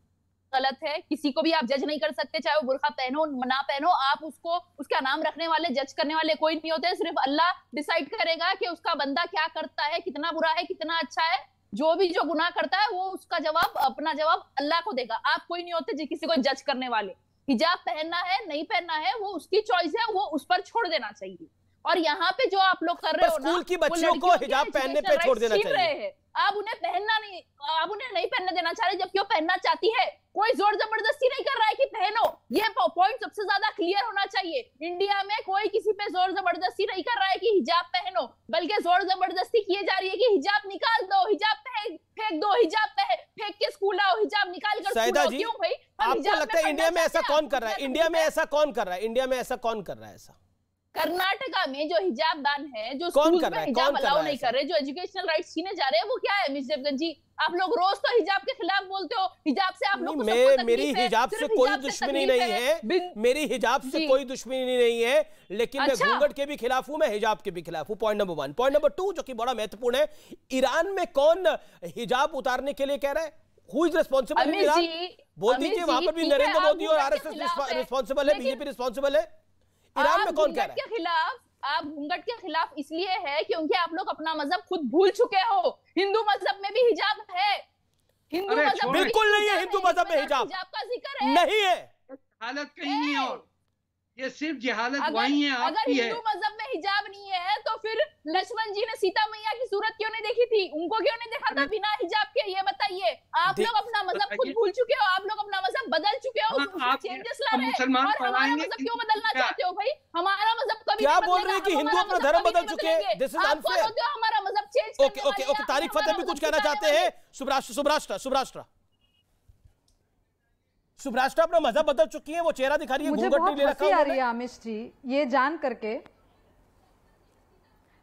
गलत है। किसी को भी आप जज नहीं कर सकते, चाहे वो बुर्का पहनो ना पहनो। आप उसका नाम रखने वाले, जज करने वाले कोई नहीं होते। सिर्फ अल्लाह डिसाइड करेगा कि उसका बंदा क्या करता है, कितना बुरा है, कितना अच्छा है। जो गुनाह करता है वो उसका अपना जवाब अल्लाह को देगा। आप कोई नहीं होते जो किसी को जज करने वाले। हिजाब पहनना है नहीं पहनना है वो उसकी चॉइस है, वो उस पर छोड़ देना चाहिए। और यहाँ पे जो आप लोग कर रहे हो ना,
स्कूल की बच्चियों को हिजाब पहनने पे छोड़ देना चाहिए।
आप उन्हें नहीं पहनने देना चाह रहे, जबकि वो पहनना चाहती है। कोई जोर जबरदस्ती नहीं कर रहा है कि पहनो। ये पॉइंट सबसे ज्यादा क्लियर होना चाहिए। इंडिया में कोई किसी पे जोर जबरदस्ती नहीं कर रहा है कि हिजाब पहनो, बल्कि जोर जबरदस्ती की जा रही है कि हिजाब निकाल दो, हिजाब फेंक दो, हिजाब फेंक के स्कूल आओ, हिजाब निकाल कर
साइदा जी,
क्यों भाई?
आपको लगता है इंडिया में ऐसा कौन कर रहा है? इंडिया में ऐसा कौन कर रहा है? ऐसा
कर्नाटका में जो हिजाब बैन है, जो स्कूल में हिजाब अलाउ नहीं कर रहे, जो एजुकेशनल राइट्स छीने जा रहे हैं, वो क्या है मिस देवगन जी? आप लोग रोज तो हिजाब के खिलाफ बोलते हो। हिजाब से आप लोग
मेरी हिजाब से कोई दुश्मनी नहीं है, मेरी हिजाब से कोई दुश्मनी नहीं है, लेकिन मैं घूंघट के भी खिलाफ हूं, मैं हिजाब के भी खिलाफ हूं। Point number 1। पॉइंट नंबर 2 जो कि बड़ा महत्वपूर्ण है, ईरान में कौन हिजाब उतारने के लिए कह रहा है? Who is responsible in Iran? बोल दीजिए, वहां पर भी नरेंद्र मोदी और आरएसएस रिस्पॉन्सिबल है, बीजेपी रिस्पॉन्सिबल है। ईरान में कौन कह रहा है?
आप घूंघट के खिलाफ इसलिए है क्योंकि आप लोग अपना मजहब खुद भूल चुके हो। हिंदू मजहब में भी हिजाब है। हिंदू मजहब
बिल्कुल नहीं है। हिंदू मजहब में हिजाब
का जिक्र है
नहीं है।
हालत कहीं नहीं है, और ये सिर्फ जहालत वही है, आपकी है।
अगर हिंदू मजहब में हिजाब नहीं है तो फिर लक्ष्मण जी ने सीता मैया की सूरत क्यों नहीं देखी थी? उनको क्यों नहीं देखा था बिना हिजाब के? ये बताइए। आप लोग अपना मजहब खुद भूल चुके हो, आप लोग अपना मजहब बदल चुके हो,
आप
चेंजेस ला रहे हैं। और हमारा मजहब क्यों बदलना चाहते हो भाई? हमारा मजहब कभी
क्या बोल रहे हैं कि हिंदू अपना धर्म बदल चुके हैं? This is unfair.
हमारा मजहब चेंज
ओके तारिक फतेह भी कुछ कहना चाहते हैं। सुब्राष्ट्र अपना मजहब बदल चुकी है, वो चेहरा दिखा रही है,
मुझे बहुत हंसी आ रही है आमिश जी ये जान करके।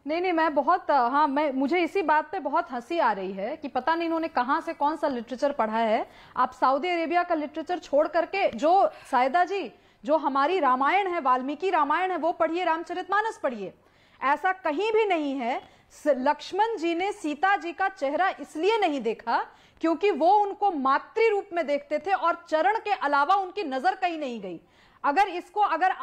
नहीं मैं मुझे इसी बात पे बहुत हंसी आ रही है कि पता नहीं इन्होंने कहां से कौन सा लिटरेचर पढ़ा है। आप सऊदी अरेबिया का लिटरेचर छोड़ करके जो साइदा जी जो हमारी रामायण है, वाल्मीकि रामायण है, वो पढ़िए, रामचरितमानस पढ़िए। ऐसा कहीं भी नहीं है। लक्ष्मण जी ने सीता जी का चेहरा इसलिए नहीं देखा क्योंकि वो उनको मातृ रूप में देखते थे और चरण के अलावा उनकी नजर कहीं नहीं गई। अगर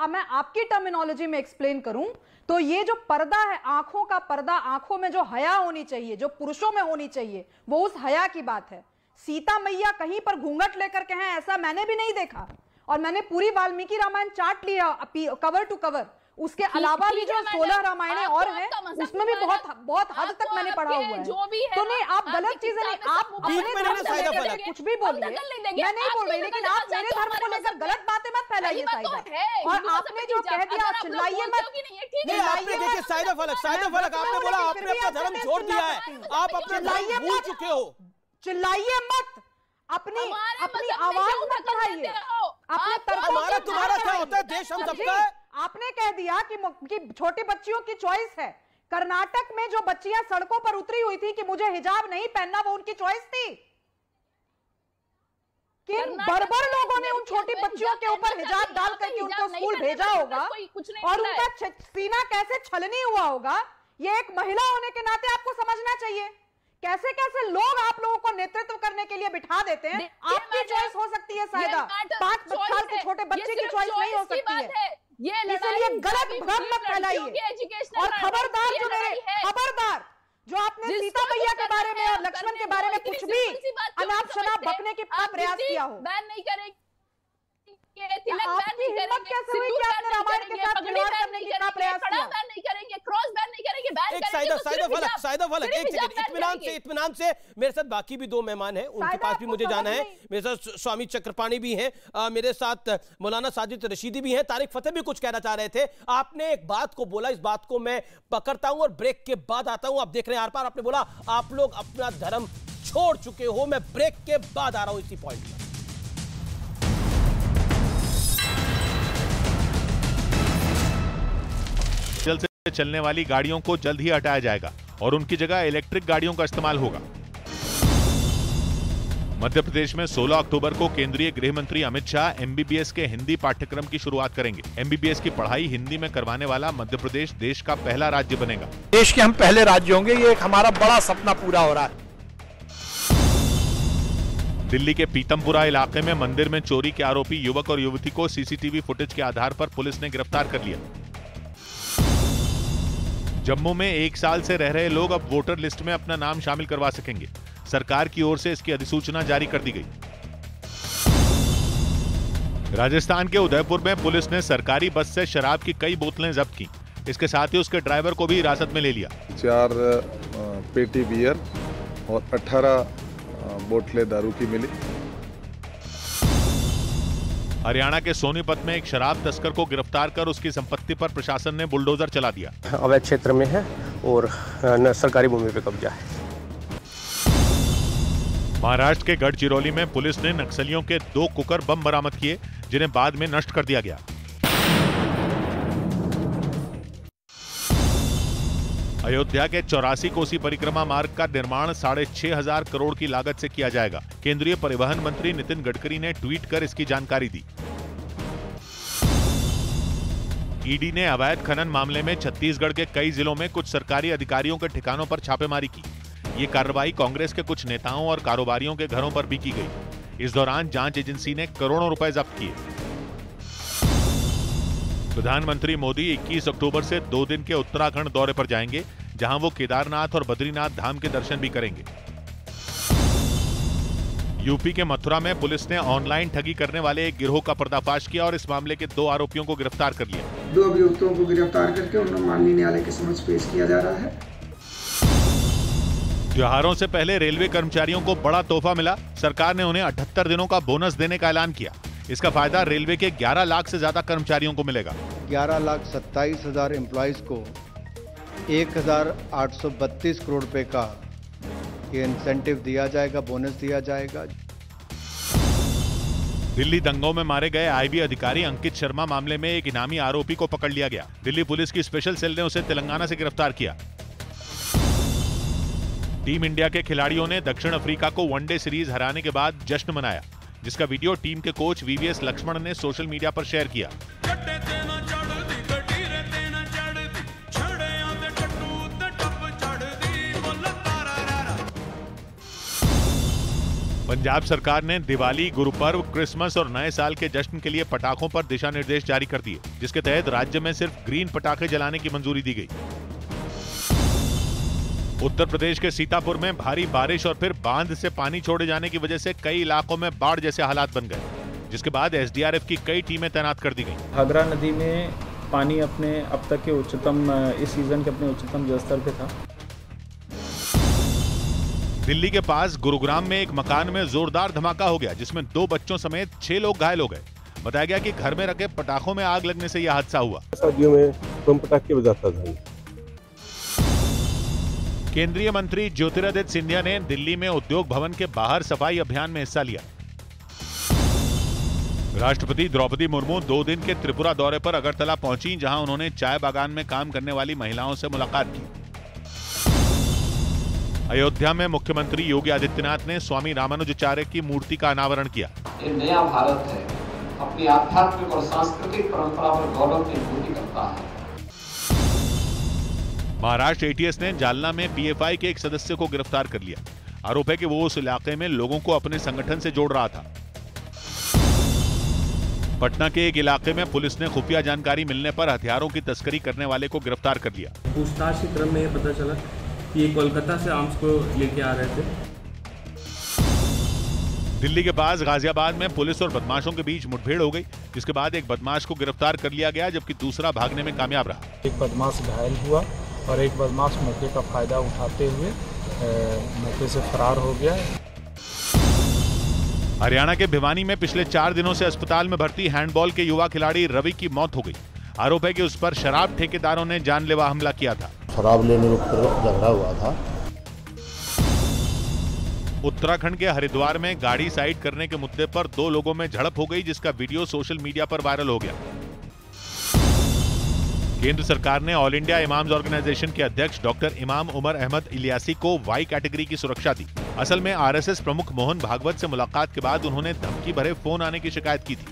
मैं आपकी टर्मिनोलॉजी में एक्सप्लेन करूं तो ये जो पर्दा है, आंखों का पर्दा, आंखों में जो हया होनी चाहिए, जो पुरुषों में होनी चाहिए, वो उस हया की बात है। सीता मैया कहीं पर घूंघट लेकर के हैं ऐसा मैंने भी नहीं देखा। और मैंने पूरी वाल्मीकि रामायण चाट लिया कवर टू कवर। उसके अलावा भी जो 16 रामायणें और हैं उसमें भी बहुत हद तक मैंने पढ़ा हुआ है। तो नहीं, आप गलत चीजें नहीं, आप कुछ भी बोलिए, मैं नहीं बोल रही, लेकिन आप मेरे धर्म को लेकर गलत बातें मत फैलाइए साइदा। और आपने जो कह दिया, चिल्लाइए मत।
देखिए साइदा फलक आपने बोला आपने अपना धर्म छोड़ दिया है, आप अपना धर्म भूल चुके हो।
चिल्लाइए मत, अपनी आवाज मत बढ़ाइए।
हमारा तुम्हारा क्या होता है? देश हम सबका है।
आपने कह दिया कि छोटी बच्चियों की चॉइस है। कर्नाटक में जो बच्चियां सड़कों पर उतरी हुई थी कि मुझे हिजाब नहीं पहनना, वो उनकी चॉइस थी। किन बर्बर लोगों ने उन छोटी बच्चियों के ऊपर हिजाब डाल करके उनको स्कूल भेजा होगा और उनका सीना कैसे छलनी हुआ होगा, ये एक महिला होने के नाते आपको समझना चाहिए। कैसे कैसे लोग आप लोगों को नेतृत्व करने के लिए बिठा देते हैं। आपकी चॉइस हो सकती है साइदा, 5 साल के छोटे बच्चे की चॉइस नहीं हो सकती है।
ये
इसलिए गलत भ्रम मत फैलाइए। और खबरदार जो आपने सीता मैया के बारे में और लक्ष्मण के बारे में कुछ भी अनाप शनाप बकने के प्रयास किया हो,
बैन नहीं करेंगे,
तिलक बैन नहीं करेंगे, रामायण के साथ खिलवाड़ करने की प्रयास किया,
बैन नहीं करेंगे, क्रॉस बैन नहीं करेंगे, बैन
एक साइदा फलक एक सेकंड, इत्मीनान से मेरे साथ बाकी भी दो मेहमान हैं, उनके पास भी मुझे जाना है। मेरे साथ स्वामी चक्रपाणी भी हैं, मेरे साथ मौलाना साजिद रशीदी भी हैं, तारिक फतेह भी कुछ कहना चाह रहे थे। आपने एक बात को बोला, इस बात को मैं पकड़ता हूं और ब्रेक के बाद आता हूं। आप देख रहे हैं आर पार, आपने बोला आप लोग अपना धर्म छोड़ चुके हो, मैं ब्रेक के बाद आ रहा हूं इसी पॉइंट पर।
डीजल से चलने वाली गाड़ियों को जल्द ही हटाया जाएगा और उनकी जगह इलेक्ट्रिक गाड़ियों का इस्तेमाल होगा। मध्य प्रदेश में 16 अक्टूबर को केंद्रीय गृह मंत्री अमित शाह एमबीबीएस के हिंदी पाठ्यक्रम की शुरुआत करेंगे। एमबीबीएस की पढ़ाई हिंदी में करवाने वाला मध्य प्रदेश देश का पहला राज्य बनेगा।
देश के हम पहले राज्य होंगे, ये एक हमारा बड़ा सपना पूरा हो रहा है।
दिल्ली के पीतमपुरा इलाके में मंदिर में चोरी के आरोपी युवक और युवती को सीसीटीवी फुटेज के आधार पर पुलिस ने गिरफ्तार कर लिया। जम्मू में 1 साल से रह रहे लोग अब वोटर लिस्ट में अपना नाम शामिल करवा सकेंगे। सरकार की ओर से इसकी अधिसूचना जारी कर दी गई। राजस्थान के उदयपुर में पुलिस ने सरकारी बस से शराब की कई बोतलें जब्त की। इसके साथ ही उसके ड्राइवर को भी हिरासत में ले लिया।
4 पेटी बियर और 18 बोतलें दारू की मिली।
हरियाणा के सोनीपत में एक शराब तस्कर को गिरफ्तार कर उसकी संपत्ति पर प्रशासन ने बुलडोजर चला दिया।
अवैध क्षेत्र में है और सरकारी भूमि पे कब्जा है।
महाराष्ट्र के गढ़चिरौली में पुलिस ने नक्सलियों के 2 कुकर बम बरामद किए, जिन्हें बाद में नष्ट कर दिया गया। अयोध्या के 84 कोसी परिक्रमा मार्ग का निर्माण 6,500 करोड़ की लागत से किया जाएगा। केंद्रीय परिवहन मंत्री नितिन गडकरी ने ट्वीट कर इसकी जानकारी दी। ईडी ने अवैध खनन मामले में छत्तीसगढ़ के कई जिलों में कुछ सरकारी अधिकारियों के ठिकानों पर छापेमारी की। ये कार्रवाई कांग्रेस के कुछ नेताओं और कारोबारियों के घरों पर भी की गई। इस दौरान जांच एजेंसी ने करोड़ों रुपए जब्त किए। प्रधानमंत्री मोदी 21 अक्टूबर से 2 दिन के उत्तराखंड दौरे पर जाएंगे, जहां वो केदारनाथ और बद्रीनाथ धाम के दर्शन भी करेंगे। यूपी के मथुरा में पुलिस ने ऑनलाइन ठगी करने वाले एक गिरोह का पर्दाफाश किया और इस मामले के 2 आरोपियों को गिरफ्तार कर लिया।
2 अभियुक्तों को गिरफ्तार करके उन्हें माननीय न्यायालय के समक्ष पेश किया जा रहा है।
त्योहारों से पहले रेलवे कर्मचारियों को बड़ा तोहफा मिला। सरकार ने उन्हें 78 दिनों का बोनस देने का ऐलान किया। इसका फायदा रेलवे के 11 लाख से ज्यादा कर्मचारियों को मिलेगा।
11,27,000 एम्प्लॉइज को 1,832 करोड़ रुपए का ये इंसेंटिव दिया जाएगा, बोनस दिया जाएगा।
दिल्ली दंगों में मारे गए आईबी अधिकारी अंकित शर्मा मामले में एक इनामी आरोपी को पकड़ लिया गया। दिल्ली पुलिस की स्पेशल सेल ने उसे तेलंगाना से गिरफ्तार किया। टीम इंडिया के खिलाड़ियों ने दक्षिण अफ्रीका को वनडे सीरीज हराने के बाद जश्न मनाया, जिसका वीडियो टीम के कोच वीवीएस लक्ष्मण ने सोशल मीडिया पर शेयर किया। पंजाब सरकार ने दिवाली, गुरुपर्व, क्रिसमस और नए साल के जश्न के लिए पटाखों पर दिशा निर्देश जारी कर दिए, जिसके तहत राज्य में सिर्फ ग्रीन पटाखे जलाने की मंजूरी दी गई। उत्तर प्रदेश के सीतापुर में भारी बारिश और फिर बांध से पानी छोड़े जाने की वजह से कई इलाकों में बाढ़ जैसे हालात बन गए, जिसके बाद एसडीआरएफ की कई टीमें तैनात कर दी गई।
घाघरा नदी में पानी अपने अब तक के उच्चतम, इस सीजन के अपने उच्चतम जलस्तर पे था।
दिल्ली के पास गुरुग्राम में एक मकान में जोरदार धमाका हो गया, जिसमें 2 बच्चों समेत 6 लोग घायल हो गए। बताया गया कि घर में रखे पटाखों में आग लगने से यह हादसा हुआ।
शादियों में बम पटाखे बजाता था।
केंद्रीय मंत्री ज्योतिरादित्य सिंधिया ने दिल्ली में उद्योग भवन के बाहर सफाई अभियान में हिस्सा लिया। राष्ट्रपति द्रौपदी मुर्मू 2 दिन के त्रिपुरा दौरे पर अगरतला पहुंची, जहां उन्होंने चाय बागान में काम करने वाली महिलाओं से मुलाकात की। अयोध्या में मुख्यमंत्री योगी आदित्यनाथ ने स्वामी रामानुजाचार्य की मूर्ति का अनावरण किया।
ये नया भारत है, अपनी आध्यात्मिक और सांस्कृतिक परंपरा पर गौरव की अनुभूति करता है।
महाराष्ट्र एटीएस ने जालना में पीएफआई के एक सदस्य को गिरफ्तार कर लिया। आरोप है कि वो उस इलाके में लोगों को अपने संगठन से जोड़ रहा था। पटना के एक इलाके में पुलिस ने खुफिया जानकारी मिलने पर हथियारों की तस्करी करने वाले को गिरफ्तार कर लिया।
पूछताछ के क्रम में यह पता चला कि ये कोलकाता से आर्म्स को लेके आ रहे थे।
दिल्ली के पास गाजियाबाद में पुलिस और बदमाशों के बीच मुठभेड़ हो गई, जिसके बाद एक बदमाश को गिरफ्तार कर लिया गया, जबकि दूसरा भागने में कामयाब रहा।
एक बदमाश घायल हुआ और एक बदमाश मौके का फायदा उठाते हुए मौके से फरार हो गया।
हरियाणा के भिवानी में पिछले 4 दिनों से अस्पताल में भर्ती हैंडबॉल के युवा खिलाड़ी रवि की मौत हो गई। आरोप है कि उस पर शराब ठेकेदारों ने जानलेवा हमला किया था।
शराब लेने पर झगड़ा हुआ था।
उत्तराखंड के हरिद्वार में गाड़ी साइड करने के मुद्दे पर 2 लोगों में झड़प हो गई, जिसका वीडियो सोशल मीडिया पर वायरल हो गया। केंद्र सरकार ने ऑल इंडिया इमाम्स ऑर्गेनाइजेशन के अध्यक्ष डॉक्टर इमाम उमर अहमद इलियासी को वाई कैटेगरी की सुरक्षा दी। असल में आरएसएस प्रमुख मोहन भागवत से मुलाकात के बाद उन्होंने धमकी भरे फोन आने की शिकायत की थी।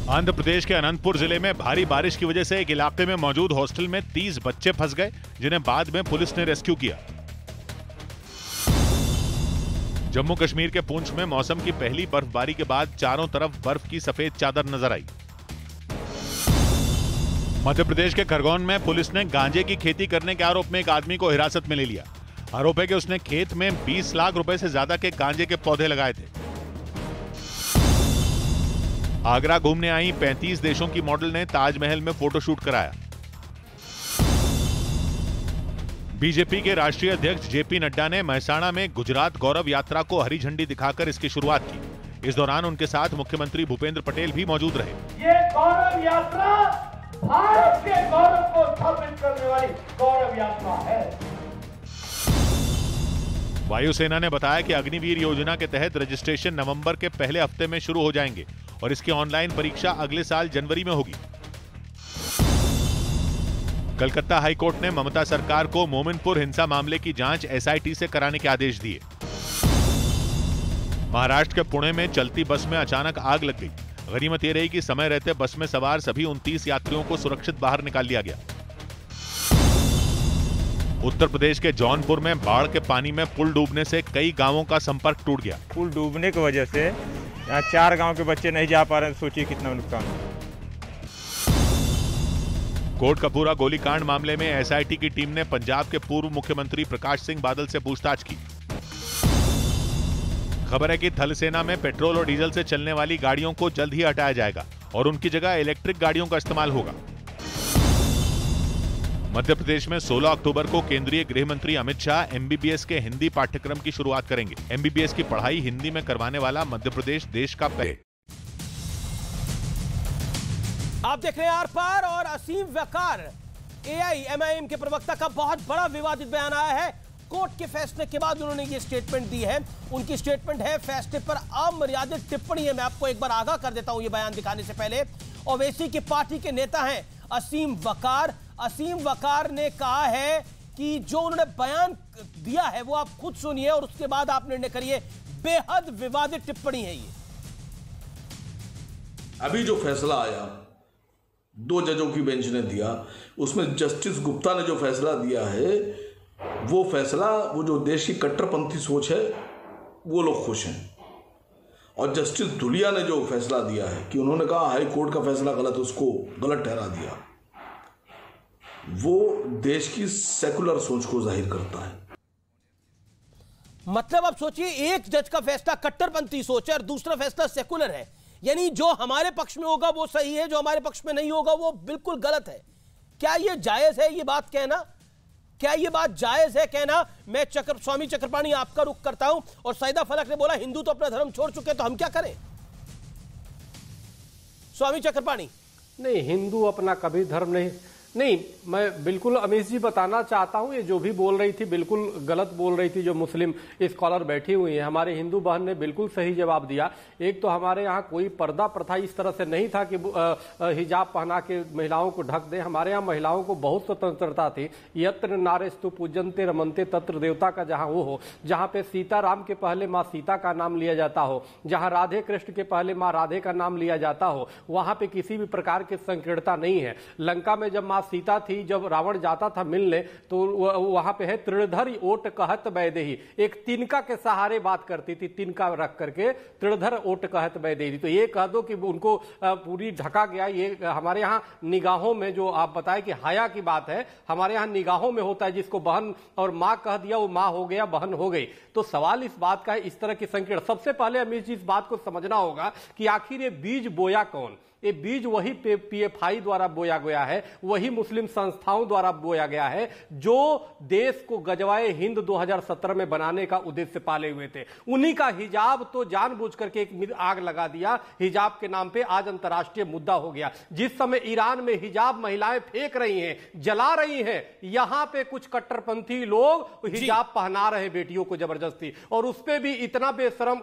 आंध्र प्रदेश के अनंतपुर जिले में भारी बारिश की वजह से एक इलाके में मौजूद हॉस्टल में 30 बच्चे फंस गए, जिन्हें बाद में पुलिस ने रेस्क्यू किया। जम्मू कश्मीर के पुंछ में मौसम की पहली बर्फबारी के बाद चारों तरफ बर्फ की सफेद चादर नजर आई। मध्य प्रदेश के खरगोन में पुलिस ने गांजे की खेती करने के आरोप में एक आदमी को हिरासत में ले लिया। आरोप है कि उसने खेत में 20 लाख रुपए से ज्यादा के गांजे के पौधे लगाए थे। आगरा घूमने आई 35 देशों की मॉडल ने ताजमहल में फोटोशूट कराया। बीजेपी के राष्ट्रीय अध्यक्ष जेपी नड्डा ने महसाणा में गुजरात गौरव यात्रा को हरी झंडी दिखाकर इसकी शुरुआत की। इस दौरान उनके साथ मुख्यमंत्री भूपेंद्र पटेल भी मौजूद रहे।
ये गौरव यात्रा भारत के गौरव को स्थापित करने वाली गौरव यात्रा है।
वायुसेना ने बताया कि अग्निवीर योजना के तहत रजिस्ट्रेशन नवंबर के पहले हफ्ते में शुरू हो जाएंगे और इसकी ऑनलाइन परीक्षा अगले साल जनवरी में होगी। कलकत्ता हाईकोर्ट ने ममता सरकार को मोमिनपुर हिंसा मामले की जांच एसआईटी से कराने के आदेश दिए। महाराष्ट्र के पुणे में चलती बस में अचानक आग लग गई। गनीमत यह रही कि समय रहते बस में सवार सभी 29 यात्रियों को सुरक्षित बाहर निकाल लिया गया। उत्तर प्रदेश के जौनपुर में बाढ़ के पानी में पुल डूबने से कई गांवों का संपर्क टूट गया।
पुल डूबने की वजह से यहाँ 4 गांव के बच्चे नहीं जा पा रहे। सोचिए कितना नुकसान है।
कोटकपूरा गोलीकांड मामले में एसआईटी की टीम ने पंजाब के पूर्व मुख्यमंत्री प्रकाश सिंह बादल से पूछताछ की। खबर है कि थल सेना में पेट्रोल और डीजल से चलने वाली गाड़ियों को जल्द ही हटाया जाएगा और उनकी जगह इलेक्ट्रिक गाड़ियों का इस्तेमाल होगा। मध्य प्रदेश में 16 अक्टूबर को केंद्रीय गृह मंत्री अमित शाह एमबीबीएस के हिंदी पाठ्यक्रम की शुरुआत करेंगे। एमबीबीएस की पढ़ाई हिंदी में करवाने वाला मध्य प्रदेश देश का पहला।
आप देख रहे हैं आर पार और असीम वकार एआईएमआईएम के प्रवक्ता का बहुत बड़ा विवादित बयान आया है। कोर्ट के फैसले के बाद उन्होंने ये स्टेटमेंट दी है। उनकी स्टेटमेंट है फैसले पर अमर्यादित टिप्पणी है। मैं आपको एक बार आगाह कर देता हूं ये बयान दिखाने से पहले। ओवैसी की पार्टी के नेता हैं असीम वकार। असीम वकार ने कहा है कि जो उन्होंने बयान दिया है वो आप खुद सुनिए और उसके बाद आप निर्णय करिए। बेहद विवादित टिप्पणी है ये।
अभी जो फैसला आया 2 जजों की बेंच ने दिया, उसमें जस्टिस गुप्ता ने जो फैसला दिया है वो फैसला, वो जो देश की कट्टरपंथी सोच है वो लोग खुश हैं। और जस्टिस धुलिया ने जो फैसला दिया है कि उन्होंने कहा हाई कोर्ट का फैसला गलत, उसको गलत ठहरा दिया, वो देश की सेकुलर सोच को जाहिर करता है।
मतलब आप सोचिए, एक जज का फैसला कट्टरपंथी सोच है और दूसरा फैसला सेकुलर है। यानी जो हमारे पक्ष में होगा वो सही है, जो हमारे पक्ष में नहीं होगा वो बिल्कुल गलत है। क्या ये जायज है ये बात कहना? क्या ये बात जायज है कहना? मैं स्वामी चक्रपाणी आपका रुख करता हूं। और सईदा फलक ने बोला हिंदू तो अपना धर्म छोड़ चुके, तो हम क्या करें? स्वामी चक्रपाणी।
नहीं, हिंदू अपना कभी धर्म नहीं, मैं बिल्कुल अमीश जी बताना चाहता हूं, ये जो भी बोल रही थी बिल्कुल गलत बोल रही थी। जो मुस्लिम स्कॉलर बैठी हुई है, हमारे हिंदू बहन ने बिल्कुल सही जवाब दिया। एक तो हमारे यहाँ कोई पर्दा प्रथा इस तरह से नहीं था कि हिजाब पहना के महिलाओं को ढक दे। हमारे यहाँ महिलाओं को बहुत स्वतंत्रता थी। यत्र नारेस्तु पूजन्ते रमन्ते तत्र देवता का जहाँ वो हो, जहाँ पे सीताराम के पहले माँ सीता का नाम लिया जाता हो, जहाँ राधे कृष्ण के पहले माँ राधे का नाम लिया जाता हो, वहाँ पे किसी भी प्रकार की संकीर्णता नहीं है। लंका में जब माँ सीता थी, जब रावण जाता था मिलने तो वहां पे है तृणधर ओट कहत वैदेही, एक तिनका के सहारे बात करती थी, तिनका रख करके तृणधर ओट कहत वैदेही। तो ये कह दो कि उनको पूरी ढका गया। ये हमारे यहाँ निगाहों में जो आप बताए कि हया की बात है, हमारे यहाँ निगाहों में होता है, जिसको बहन और माँ कह दिया वो माँ हो गया, बहन हो गई। तो सवाल इस बात का है, इस तरह की संकीर्ण। सबसे पहले अमित जी इस बात को समझना होगा कि आखिर ये बीज बोया कौन? ये बीज वही पीएफआई द्वारा बोया गया है, वही मुस्लिम संस्थाओं द्वारा बोया गया है जो देश को गजवाए हिंद 2017 में बनाने का उद्देश्य पाले हुए थे। उन्हीं का हिजाब तो जानबूझ करके एक आग लगा दिया, हिजाब के नाम पे आज अंतर्राष्ट्रीय मुद्दा हो गया। जिस समय ईरान में हिजाब महिलाएं फेंक रही हैं, जला रही हैं, यहां पे कुछ कट्टरपंथी लोग हिजाब पहना रहे बेटियों को जबरदस्ती, और उस पर भी इतना बेशरम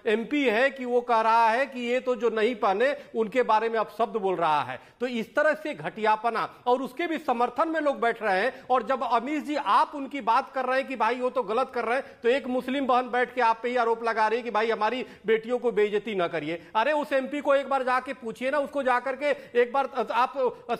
एमपी है कि वो कह रहा है कि ये तो जो नहीं पहने उनके बारे में अब शब्द बोल रहा है। तो इस तरह से घटियापना, और उसके भी समर्थन में लोग बैठ रहे हैं। और जब अमीश जी आप उनकी बात कर रहे हैं कि भाई वो तो गलत कर रहे हैं, तो एक मुस्लिम बहन बैठ के आप पे ही आरोप लगा रही है कि भाई हमारी बेटियों को बेइज्जती ना करिए। अरे उस एमपी को एक बार जाके पूछिए ना, उसको जाकर के एक बार आप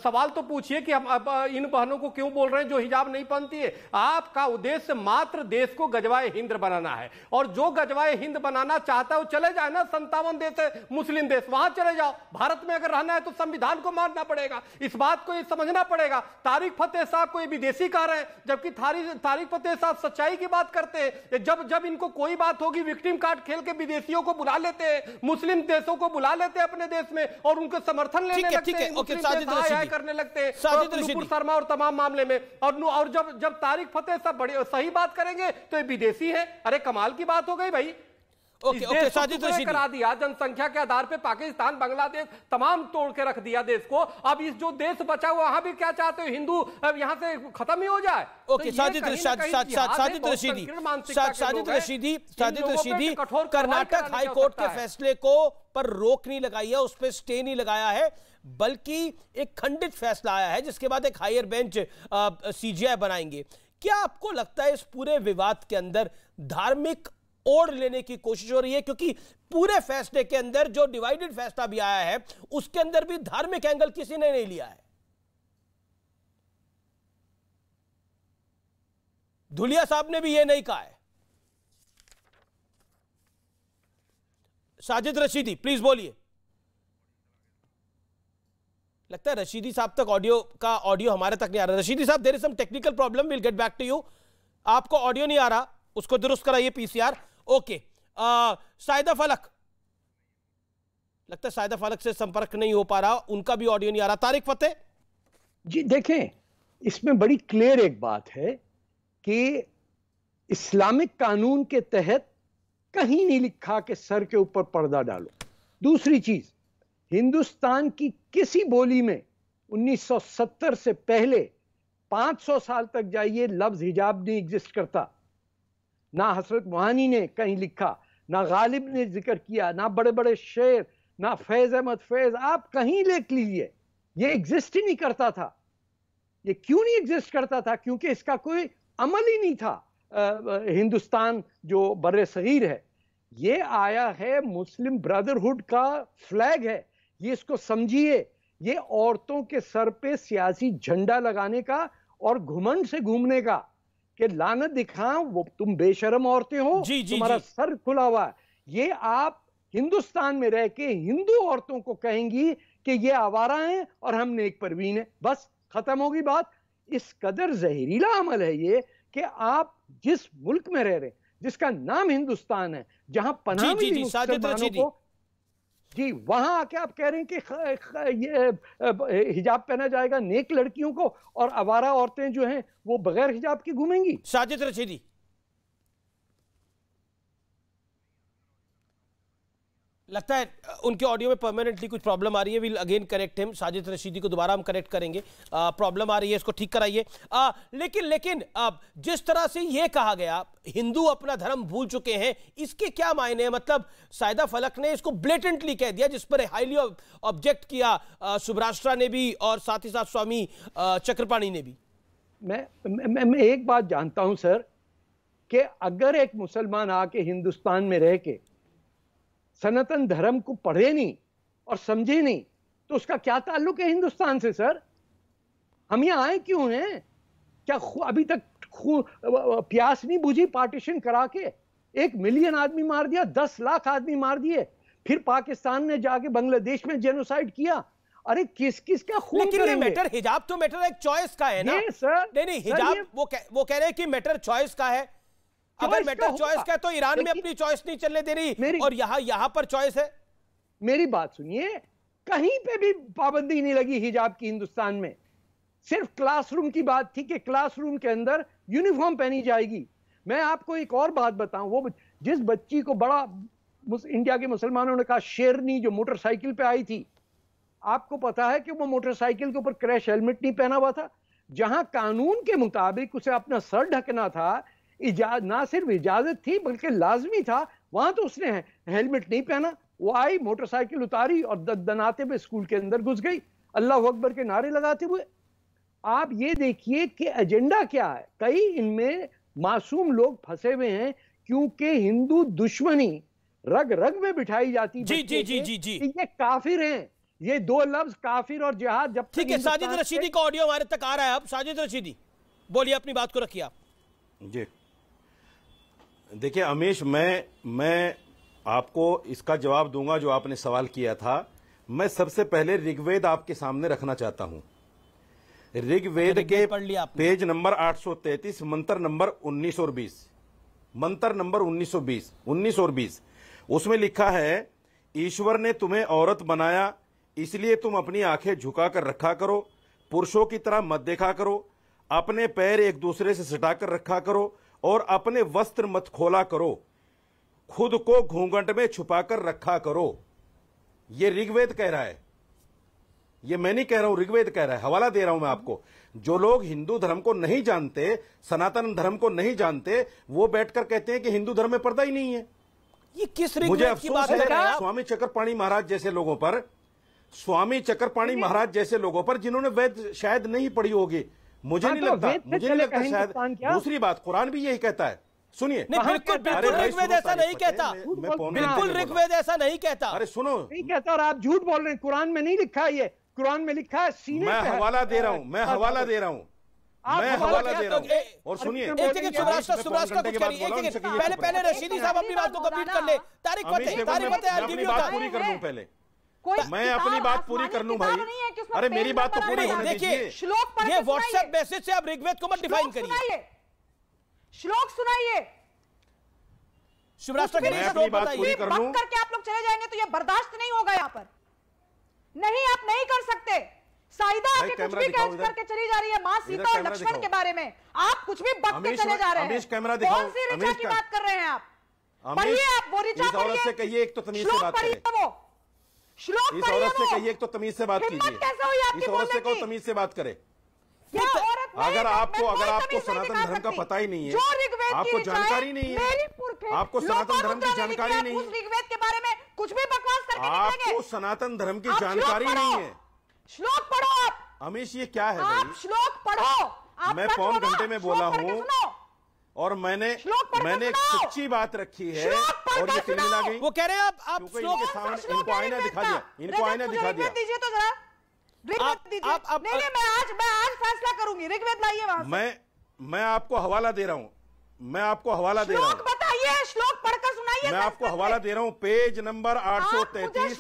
सवाल तो पूछिए कि हम इन बहनों को क्यों बोल रहे हैं जो हिजाब नहीं पहनती है। आपका उद्देश्य मात्र देश को गजवाए हिंद बनाना है, और जो गजवाए हिंद बनाना चाहता है वो चले जाए ना, 57 देश है मुस्लिम देश, वहां चले जाओ। भारत में अगर रहना है तो संविधान को मानना पड़ेगा, इस बात को ये समझना पड़ेगा। तारिक फतेह साहब को ये विदेशी कह रहे हैं, जबकि तारिक फतेह साहब सच्चाई की बात करते हैं। जब इनको कोई बात होगी विक्टिम कार्ड खेल के विदेशियों को बुला लेते हैं, मुस्लिम देशों को बुला लेते हैं अपने देश में, और उनके समर्थन लेने लगते हैं, करने लगते हैं नुपुर शर्मा और तमाम मामले में। और जब तारिक फतेह साहब बड़े सही बात करेंगे तो ये विदेशी है। अरे कमाल की बात हो गई भाई। साजिद रशीदी करा दिया, जनसंख्या के आधार पे पाकिस्तान, बांग्लादेश तमाम तोड़ के रख दिया देश को। अब इस जो देश बचा हुआ वहां भी क्या चाहते हो, हिंदू अब यहाँ से खत्म ही हो जाए।
Okay, Sajid Rashidi Karnataka high court के फैसले को पर रोक नहीं लगाई है, उस पर स्टे नहीं लगाया है, बल्कि एक खंडित फैसला आया है जिसके बाद एक हायर बेंच सीजीआई बनाएंगे। क्या आपको लगता है इस पूरे विवाद के अंदर धार्मिक ओढ़ लेने की कोशिश हो रही है? क्योंकि पूरे फैसले के अंदर जो डिवाइडेड फैसला भी आया है उसके अंदर भी धार्मिक एंगल किसी ने नहीं लिया है। धुलिया साहब ने भी यह नहीं कहा है। साजिद रशीदी प्लीज बोलिए। लगता है रशीदी साहब तक ऑडियो हमारे तक नहीं आ रहा। रशीदी साहब, there is some technical problem, will get back to you. आपको ऑडियो नहीं आ रहा, उसको दुरुस्त कराइए पीसीआर। ओके, साइदा फलक, लगता है साइदा फलक से संपर्क नहीं हो पा रहा, उनका भी ऑडियो नहीं आ रहा। तारिक फतेह
जी, देखें इसमें बड़ी क्लियर एक बात है कि इस्लामिक कानून के तहत कहीं नहीं लिखा कि सर के ऊपर पर्दा डालो। दूसरी चीज, हिंदुस्तान की किसी बोली में 1970 से पहले 500 साल तक जाइए लफ्ज हिजाब नहीं एग्जिस्ट करता। ना हजरत मोहानी ने कहीं लिखा, ना गालिब ने जिक्र किया, ना बड़े बड़े शेर, ना फैज अहमद फैज, आप कहीं लिख लीजिए, ये एग्जिस्ट ही नहीं करता था। ये क्यों नहीं एग्जिस्ट करता था? क्योंकि इसका कोई अमल ही नहीं था। हिंदुस्तान जो बर्रे सगीर है, ये आया है, मुस्लिम ब्रदरहुड का फ्लैग है, ये इसको समझिए। ये औरतों के सर पे सियासी झंडा लगाने का और घुमंड से घूमने का कि लानत दिखाओ, वो तुम बेशरम औरतें हो, तुम्हारा सर खुला हुआ है। ये आप हिंदुस्तान में रह के हिंदू औरतों को कहेंगी कि ये आवारा हैं और हम नेक परवीन हैं, बस खत्म होगी बात। इस कदर जहरीला अमल है ये कि आप जिस मुल्क में रह रहे हैं, जिसका नाम हिंदुस्तान है, जहां पनाह मिली मुसलमानों को, जी वहां आके आप कह रहे हैं कि ये हिजाब पहना जाएगा नेक लड़कियों को और आवारा औरतें जो हैं वो बगैर हिजाब की घूमेंगी।
साजिद रशीदी, लगता है उनके ऑडियो में परमानेंटली कुछ प्रॉब्लम आ रही है। Will again correct him. Sajid Rashidi को दोबारा हम करेक्ट करेंगे, प्रॉब्लम आ रही है, इसको ठीक कराइए। लेकिन जिस तरह से ये कहा गया हिंदू अपना धर्म भूल चुके हैं, इसके क्या मायने हैं? मतलब साइदा फलक ने इसको ब्लेटेंटली कह दिया, जिस पर हाईली ऑब्जेक्ट किया सुब्राष्ट्रा ने भी और साथ ही साथ स्वामी चक्रपाणी ने भी।
मैं एक बात जानता हूं सर, कि अगर एक मुसलमान आके हिंदुस्तान में रह के सनातन धर्म को पढ़े नहीं और समझे नहीं, तो उसका क्या ताल्लुक है हिंदुस्तान से सर? हम यहाँ आए क्यों हैं? क्या अभी तक प्यास नहीं बुझी? पार्टीशन करा के 1 मिलियन आदमी मार दिया, 10 लाख आदमी मार दिए, फिर पाकिस्तान ने जाके बांग्लादेश में जेनोसाइड किया। अरे किस किस का खून
लेकिन
करेंगे?
ये मैटर, हिजाब तो मैटर एक चॉइस का है ना
सर?
नहीं हिजाब वो कह रहे हैं कि मैटर चॉइस का है। अगर मैटर चॉइस का है तो ईरान में अपनी चॉइस नहीं चलने दे रही और यहाँ पर चॉइस है।
मेरी बात सुनिए, कहीं पे भी पाबंदी नहीं लगी हिजाब की हिंदुस्तान में। सिर्फ क्लासरूम की बात थी कि क्लासरूम के अंदर यूनिफॉर्म पहनी जाएगी। मैं आपको एक और बात बताऊं, वो जिस बच्ची को बड़ा इंडिया के मुसलमानों ने कहा शेरनी, जो मोटरसाइकिल पे आई थी, आपको पता है कि वो मोटरसाइकिल के ऊपर क्रैश हेलमेट नहीं पहना हुआ था। जहां कानून के मुताबिक उसे अपना सर ढकना था, ना सिर्फ इजाजत थी बल्कि लाजमी था, वहां तो उसने हेलमेट नहीं पहना। वो आई, मोटरसाइकिल उतारी और दनाते हुए स्कूल के अंदर घुस गई, अल्लाह अकबर के नारे लगाते हुए। आप ये देखिए कि एजेंडा क्या है। कई इनमें मासूम लोग फंसे हुए हैं क्योंकि हिंदू दुश्मनी रग रग में बिठाई जाती।
जी जी जी जी जी
ये काफिर हैं, ये 2 लफ्ज काफिर और जिहाद। जब
ठीक है, साजिद रशीदी का ऑडियो हमारे तक आ रहा है। अब साजिद रशीदी बोलिए, अपनी बात को रखिए आप।
जी देखिए अमीश, मैं आपको इसका जवाब दूंगा जो आपने सवाल किया था। मैं सबसे पहले ऋग्वेद आपके सामने रखना चाहता हूं। ऋग्वेद के पेज नंबर 833 मंत्र नंबर 19 और 20, मंत्र नंबर 19 और 20 उसमें लिखा है, ईश्वर ने तुम्हें औरत बनाया इसलिए तुम अपनी आंखें झुका कर रखा करो, पुरुषों की तरह मत देखा करो, अपने पैर एक दूसरे से सटाकर रखा करो और अपने वस्त्र मत खोला करो, खुद को घूंघट में छुपाकर रखा करो। यह ऋग्वेद कह रहा है, ये मैं नहीं कह रहा हूं, ऋग्वेद कह रहा है। हवाला दे रहा हूं मैं आपको। जो लोग हिंदू धर्म को नहीं जानते, सनातन धर्म को नहीं जानते, वो बैठकर कहते हैं कि हिंदू धर्म में पर्दा ही नहीं है।
ये किस ऋग्वेद
मुझे
की बात
अफसोस
कर रहे हैं
है
आप?
स्वामी चक्रपाणी महाराज जैसे लोगों पर, स्वामी चक्रपाणी महाराज जैसे लोगों पर जिन्होंने वेद शायद नहीं पढ़ी होगी। मुझे नहीं लगता शायद। दूसरी बात, कुरान भी यही कहता है। सुनिए,
बिल्कुल ऋग्वेद ऐसा नहीं कहता, बिल्कुल ऋग्वेद ऐसा नहीं कहता।
अरे सुनो,
नहीं कहता और आप झूठ बोल रहे हैं। कुरान में नहीं लिखा है, ये कुरान में लिखा है सीने पे।
मैं हवाला दे रहा हूं, मैं हवाला दे रहा हूं, मैं हवाला दे रहा हूं। और सुनिए,
पहले रशीदी साहब अपनी बात को कंप्लीट कर ले। तारिक
अपनी बात पूरी कर लूं पहले, मैं अपनी बात पूरी कर लूं भाई। अरे मेरी बात तो पूरी होने दीजिए।
ये व्हाट्सएप मैसेज से आप ऋग्वेद को मत डिफाइन करिए।
श्लोक सुनाइए।
शिवराष्ट्र
मैं अपनी बात पूरी कर लूं
करके आप लोग चले जाएंगे तो ये बर्दाश्त नहीं होगा। यहाँ पर नहीं, आप नहीं कर सकते। साइदा आके कुछ भी कैच करके चली जा रही है मां सीता और लक्ष्मण के बारे में। आप कुछ भी बक के चले जा रहे हैं। कौन सी ऋचा की बात कर रहे हैं आप? पढ़िए आप वो ऋचा
पढ़िए। इस औरत से कहिए एक तो तमीज से बात करें।
श्लोक
इस औरत से कहिए एक तो तमीज से बात कीजिए। इस औरत से कहो तमीज से बात करे। अगर आपको सनातन धर्म का पता ही नहीं है, आपको जानकारी नहीं है, आपको सनातन धर्म की जानकारी नहीं है,
ऋग्वेद के बारे में कुछ भी बकवास करके
आपको सनातन धर्म की जानकारी नहीं है।
श्लोक पढ़ो आप।
अमीश ये क्या है
आप श्लोक पढ़ो।
मैं पौन घंटे में बोला हूँ और मैंने एक सच्ची बात रखी है और ये तिलमिला गई।
वो कह रहे हैं आप
इनको आईना दिखा दिया, इनको आईना दिखा दिया।
दीजिए तो जरा नहीं, मैं आज फैसला करूंगी। ऋग्वेद लाइए वहां से।
मैं आपको हवाला दे रहा हूं, मैं आपको हवाला दे रहा हूं।
बताइए, श्लोक पढ़कर सुनाइए।
मैं आपको हवाला दे रहा हूं, पेज नंबर 833।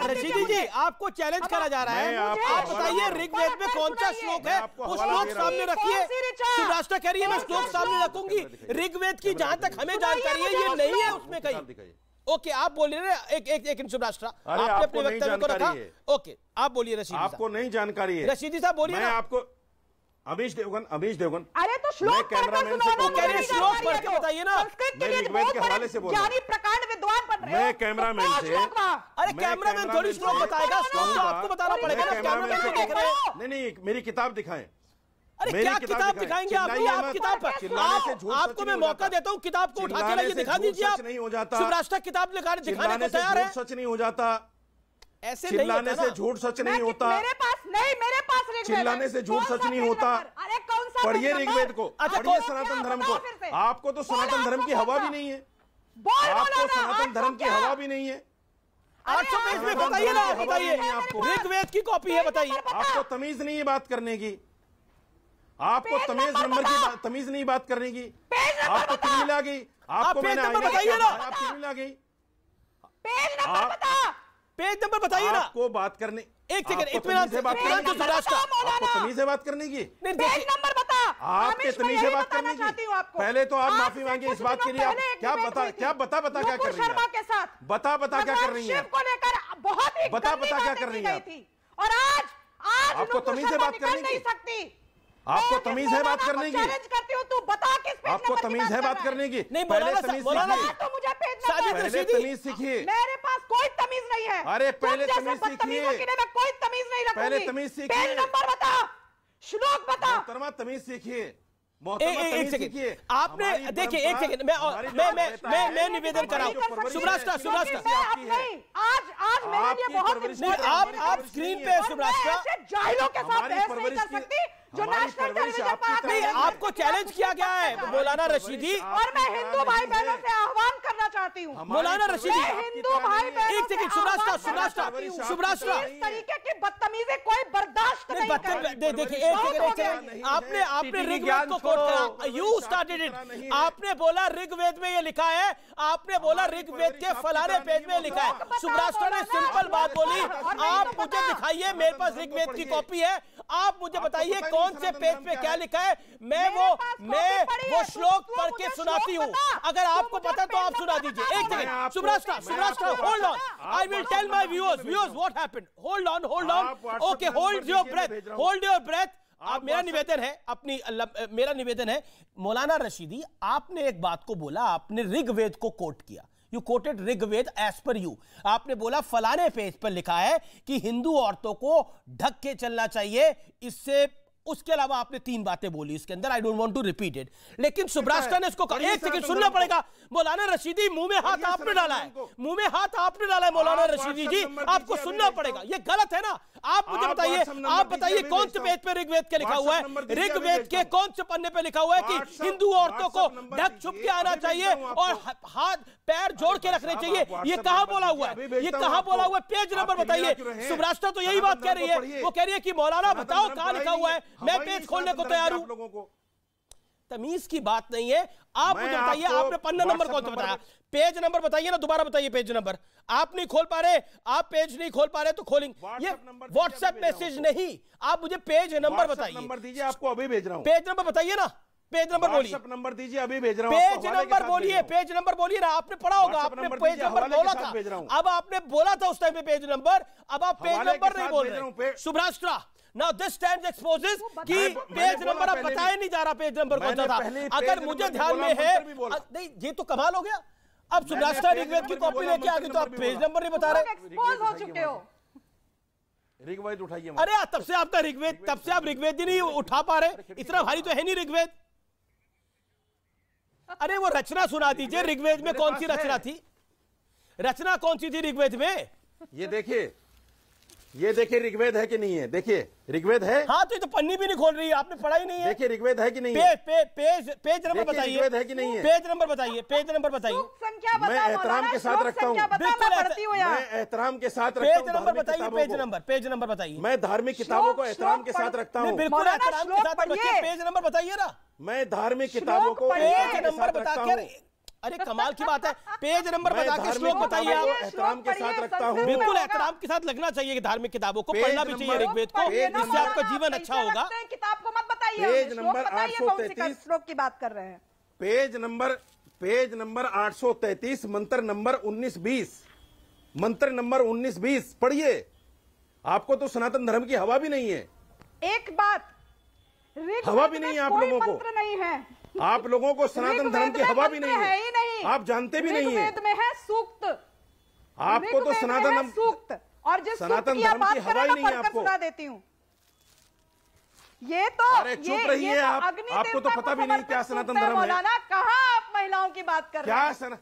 रशीदी जी, आपको चैलेंज करा जा रहा है। आप बताइए ऋग्वेद में कौन सा श्लोक है, वो श्लोक सामने रखिए। शिवराष्ट्र कह रही है मैं श्लोक सामने रखूंगी। ऋग्वेद की जहां तक हमें जानकारी है ये नहीं है उसमें कहीं। ओके, आप बोलिए ना। एक शिवराष्ट्र, आपने अपने वक्तव्य को रखा। ओके, आप बोलिए रशीदी साहब।
आपको नहीं जानकारी है
रशीदी साहब, बोलिए।
मैं आपको अमीश देवगन
अरे तो श्लोक
कैमरामैन से
श्लोक पढ़ के बताइए ना।
मैं ऋग्वेद के हवाले से बोल रहा हूं।
प्रकांड विद्वान बन रहे हैं।
मैं कैमरामैन से,
अरे कैमरामैन थोड़ी श्लोक बताएगा, श्लोक तो आपको बताना पड़ेगा ना। कैमरामैन से देख रहे हैं।
नहीं, मेरी किताब दिखाएं।
अरे क्या किताब दिखाएंगे आप? किताब पर आपको मैं मौका देता हूँ, किताब को उठा के लाइए, दिखा दीजिए आप।
नहीं हो जाता
शिवराष्ट्र किताब दिखाने को तैयार है।
सच नहीं हो जाता,
ऐसे
चिल्लाने से झूठ सच नहीं होता।
मेरे पास
चिल्लाने से झूठ सच नहीं होता।
अरे कौन सा
पढ़िए ऋग्वेद को, पढ़िए सनातन धर्म को। आपको तो सनातन धर्म की हवा भी नहीं है, आपको सनातन धर्म की हवा भी नहीं है।
800 पेज में बताइए ना, बताइए ऋग्वेद की कॉपी है, बताइए।
आपको तमीज नहीं है बात करने की, आपको तमीज नहीं बात करने की, आपको तिरमिल आ गई, आपको मैंने
बताइए ना,
आप तिरमिल आ गई।
पेज नंबर बताइए ना,
आपको बात करने,
एक सेकंड, इत्मीनान से बात करना,
आपको तमीज है बात करने की,
पेज नंबर बता,
आपके तमीज से बात करने की। पहले तो आप माफी मांगे इस बात के लिए, आप क्या बता क्या कर रही है,
के साथ
बता क्या कर रही है,
को लेकर बहुत ही
बता क्या कर रही है,
और आज
आपको तमीज से बात करने
नहीं
की,
सकती,
आपको तमीज है बात करने की,
चैलेंज करती हूँ, तू बता किस पेज
आपको
नंबर
तमीज है बात करने की।
नहीं,
पहले तमीज सीखिए,
तो मुझे पेज
पहले तमीज सीखिए।
मेरे पास कोई तमीज नहीं है।
अरे पहले तमीज सीखिए,
मैं कोई तमीज नहीं रखूंगी।
पहले तमीज सीखिए,
पेज नंबर बता, श्लोक बता।
मोहतरमा तमीज सीखिए,
एक सेकंड, आपने देखिए, एक सेकंड, मैं निवेदन कर रहा हूँ, सुब्राष्ट्रा
आज मेरे लिए बहुत
नहीं, आप स्क्रीन पे सुब्राष्ट्रा
जाहिलों के साथ बहस नहीं कर सकती जो नेशनल टेलीविजन पर
नहीं, आपको चैलेंज किया गया है मौलाना रशीदी,
और मैं हिंदू भाई बहनों से आह्वान करना चाहती हूँ।
मौलाना रशीदी,
हिंदू भाई बहनों
एक सेकंड, सुब्राष्ट्रा
इस तरीके की बदतमीजी कोई बर्दाश्त नहीं करेगी।
देखिए, एक सेकंड, आपने ऋग्वेद को कोट करा, यू स्टार्टेड इट, आपने बोला ऋग्वेद में ये लिखा है, आपने बोला ऋग्वेद के फलाने पेज में लिखा है। सुब्राष्ट्रा ने सिंपल बात बोली, आप मुझे दिखाइए, मेरे पास ऋग्वेद की कॉपी है, आप मुझे बताइए कौन से पेज पे क्या लिखा है, मैं वो श्लोक पढ़ के सुनाती हूँ, अगर आपको पता तो आप सुना दीजिए। एक second, Shubhrashtra hold on, I will tell my viewers what happened, hold on, okay, hold your breath. आप, मेरा निवेदन है मौलाना रशीदी, आपने एक बात को बोला, आपने ऋग्वेद को कोट किया, you quoted Rigveda as per you, आपने बोला फलाने पेज पर लिखा है कि हिंदू औरतों को ढक के चलना चाहिए, इससे उसके अलावा आपने 3 बातें बोली इसके अंदर, I don't want to repeat it, लेकिन सुब्राष्ट्रा ने इसको कहा, एक सेकंड सुनना पड़ेगा, मौलाना रशीदी मुंह में हाथ आपने डाला है, मौलाना रशीदी जी, आपको सुनना पड़ेगा, ये गलत है ना। आप मुझे बताइए, आप बताइए कौन से पेज पे ऋग्वेद के लिखा हुआ है, ऋग्वेद के कौन से पन्ने पे लिखा हुआ है कि हिंदू औरतों को ढक छुप के आना चाहिए और हाथ पैर जोड़ के रखने चाहिए, ये कहां बोला हुआ है, ये कहां बोला हुआ है, पेज नंबर बताइए। सुब्राष्ट्रा तो यही बात कह रही है, वो कह रही है कि मौलाना बताओ कहां लिखा हुआ है, मैं पेज खोलने को तैयार हूं। तमीज की बात नहीं है, आप मुझे बताइए, आपने पन्ना नंबर कौन सा बताया, पेज नंबर बताइए ना, दोबारा बताइए पेज नंबर, आप नहीं खोल पा रहे, आप पेज नहीं खोल पा रहे तो खोलेंगे, ये व्हाट्सएप मैसेज नहीं, आप मुझे पेज नंबर बताइए,
नंबर दीजिए, आपको अभी भेज रहा हूं,
पेज नंबर बताइए ना, पेज नंबर बोलिए,
नंबर दीजिए, अभी भेज रहा हूं,
पेज नंबर बोलिए, पेज नंबर बोलिए ना, आपने पढ़ा होगा, आपने पेज नंबर बोला था, अब आपने बोला था उस टाइम पे पेज नंबर, अब आप पेज नंबर नहीं बोल रहे। सुब्राष्ट्रा, Now this stand exposes कि पेज नंबर अब बताया नहीं जा रहा, पेज नंबर कौन सा था, अगर मुझे ध्यान में है, नहीं ये तो कमाल हो गया, अब सुब्राष्ट्रा ऋग्वेद की कॉपी लेके आ गई तो आप पेज नंबर नहीं बता रहे,
एक्सपोज हो चुके हो।
ऋग्वेद उठाइए,
अरे तब से आपका ऋग्वेद, तब से आप ऋग्वेद ही नहीं उठा पा रहे, इतना भारी तो है नहीं ऋग्वेद, अरे वो रचना सुना दीजिए, ऋग्वेद में कौन सी रचना थी, रचना कौन सी थी ऋग्वेद में,
ये देखिए ऋग्वेद है कि नहीं है, देखिए ऋग्वेद है,
हाँ तो ये तो पन्नी भी नहीं खोल रही है, आपने पढ़ा ही नहीं है,
देखिए ऋग्वेद है कि नहीं है,
पेज नंबर बताइए,
ऋग्वेद है कि नहीं है,
पेज नंबर बताइए, पेज नंबर बताइए,
मैं एहतराम के साथ रखता हूँ, मैं एहतराम के साथ रखता हूँ,
पेज नंबर बताइए, पेज नंबर बताइए,
मैं धार्मिक किताबों को एहतराम के साथ रखता हूँ,
बिल्कुल एहतराम के साथ रखिए, पेज नंबर बताइए ना,
मैं धार्मिक किताबों को
पेज नंबर बताकर, अरे कमाल की बात है, पेज नंबर बता के श्लोक बताइए, आप
एहतराम के साथ रखता हूँ,
बिल्कुल एहतराम के साथ लगना चाहिए, धार्मिक किताबों को पढ़ना भी चाहिए ऋग्वेद को, जिससे आपका जीवन अच्छा होगा।
किताब को मत बताइए,
पेज नंबर 833
श्लोक की बात कर रहे हैं,
पेज नंबर 833 मंत्र नंबर 19-20, मंत्र नंबर 19-20 पढ़िए, आपको तो सनातन धर्म की हवा भी नहीं है,
एक बात,
हवा भी नहीं है आप लोगों को,
मंत्र नहीं है,
आप लोगों को सनातन धर्म की हवा भी नहीं है,
ही नहीं,
आप जानते भी नहीं है,
ऋग्वेद में है सूक्त,
आपको तो सनातन
सूक्त, और जिस
सनातन धर्म की हवा ही नहीं है आपको,
सुना देती हूँ, ये तो
अरे चुप रहिए आप, आपको तो पता भी नहीं क्या सनातन धर्म है,
मौलाना कहाँ आप महिलाओं की बात कर रहे हैं,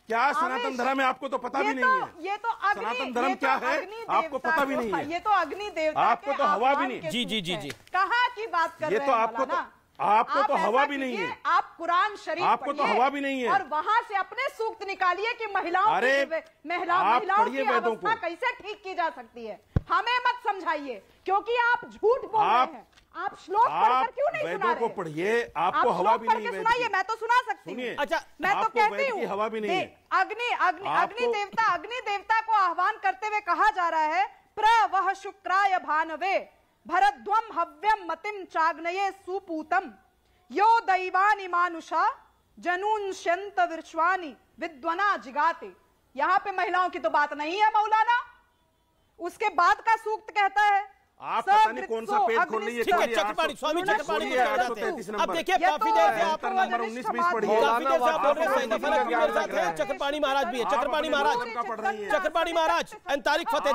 क्या सनातन धर्म है, आपको तो पता भी नहीं है,
ये तो
सनातन धर्म क्या है आपको पता भी नहीं है,
ये तो अग्नि देवता,
आपको तो हवा भी नहीं,
जी,
कहाँ की बात कर रहे हैं,
ये तो आपको आपको तो हवा भी नहीं है।
आप कुरान शरीफ
आपको तो हवा भी नहीं है
और वहां से अपने सूक्त निकालिए कि महिलाओं की अवस्था कैसे ठीक की जा सकती है। हमें मत समझाइए क्योंकि आप झूठ बोल रहे हैं। आप श्लोक पढ़कर क्यों नहीं सुना रहे?
को पढ़िए, आपको हवा भी नहीं है।
सुनाइए, मैं तो सुना सकती हूँ।
अच्छा,
मैं तो कहती हूँ
हवा भी नहीं है।
अग्नि देवता को आह्वान करते हुए कहा जा रहा है, प्रवह शुक्राय भानवे भरद्वम हव्यम मतिम चाग्नये सुपूतम यो दैवानि मानुषा जनूंश्यंत विश्वानि विद्वना जिगाते। यहाँ पे महिलाओं की तो बात नहीं है मौलाना। उसके बाद का सूक्त कहता है,
आप पता नहीं कौन सा पेज खोल लीजिए।
ठीक है, चक्रपाणी स्वामी चक्रपाणी को आ जाते हैं। अब देखिए काफी देर से आप
नंबर 19-20 पढ़िए।
काफी देर से आप बोल रहे हैं सईदा फलक भी मेरे साथ है, चक्रपाणी महाराज भी है। चक्रपाणी महाराज तारिक फतेह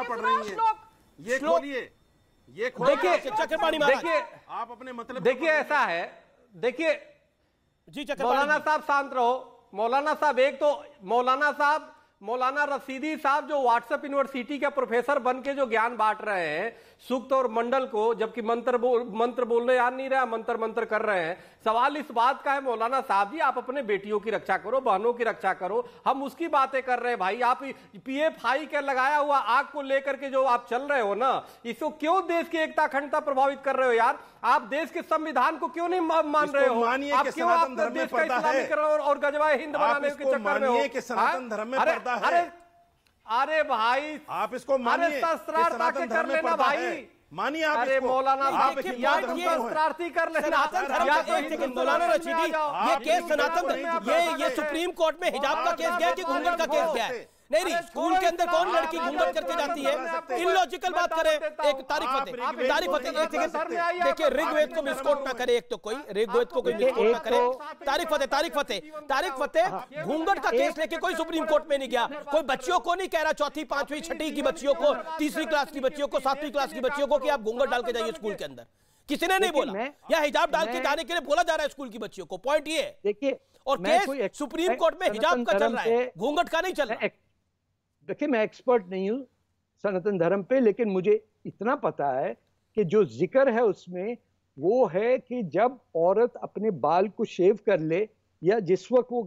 पढ़ रही है। ये खोलिए, ये
देखिए
चक्रपाणी महाराज,
देखिए
आप अपने मतलब
देखिए ऐसा है, देखिए
जी
मौलाना साहब शांत रहो। मौलाना साहब, एक तो मौलाना रशीदी साहब जो व्हाट्सएप यूनिवर्सिटी के प्रोफेसर बन के जो ज्ञान बांट रहे हैं सूक्त और मंडल को, जबकि मंत्र बोलने याद नहीं रहा, मंत्र कर रहे हैं। सवाल इस बात का है मौलाना साहब जी, आप अपने बेटियों की रक्षा करो, बहनों की रक्षा करो। हम उसकी बातें कर रहे हैं भाई। आप पीएफआई के लगाया हुआ आग को लेकर के जो आप चल रहे हो ना, इसको क्यों देश की एकता अखंडता प्रभावित कर रहे हो यार? आप देश के संविधान को क्यों नहीं मान रहे हो? आप क्यों आप देश का इस्लामीकरण और गजवाए हिंद बनाने के चक्कर में हो?
सनातन धर्म में पड़ता है।
अरे भाई,
आप इसको मानिए,
शस्त्रार्थ के कर लेना भाई।
मानिए आप।
अरे मौलाना
साहब
शस्त्रार्थी कर लेना।
मौलाना रशीदी, ये केस सनातन, ये सुप्रीम कोर्ट में हिजाब का केस गया कि घूंघट का केस गया है? नहीं, स्कूल के अंदर कौन लड़की घूंघट करके जाती है? इलॉजिकल बात करें। एक तारिक फतेह एक सेकंड देखिए, ऋग्वेद को मिसकोट ना करे। एक तो कोई ऋग्वेद को कोई मिसकोट ना करे। तारिक फतेह घूंघट का केस लेके कोई सुप्रीम कोर्ट में नहीं गया। कोई बच्चियों को नहीं कह रहा, चौथी पांचवी छठी की बच्चियों को, तीसरी क्लास की बच्चियों को, सातवीं क्लास की बच्चियों को कि आप घूंघट डाल के जाइए स्कूल के अंदर। किसी ने नहीं बोला, या हिजाब डाल के जाने के लिए बोला जा रहा है स्कूल की बच्चियों को। पॉइंट ये
देखिए,
और केस सुप्रीम कोर्ट में हिजाब का चल रहा है, घूंघट का नहीं चल रहा।
देखिए, मैं एक्सपर्ट नहीं हूं सनातन धर्म पे, लेकिन मुझे इतना पता है कि जो जिक्र है उसमें वो है कि जब औरत अपने बाल को शेव कर ले या जिस वक्त वो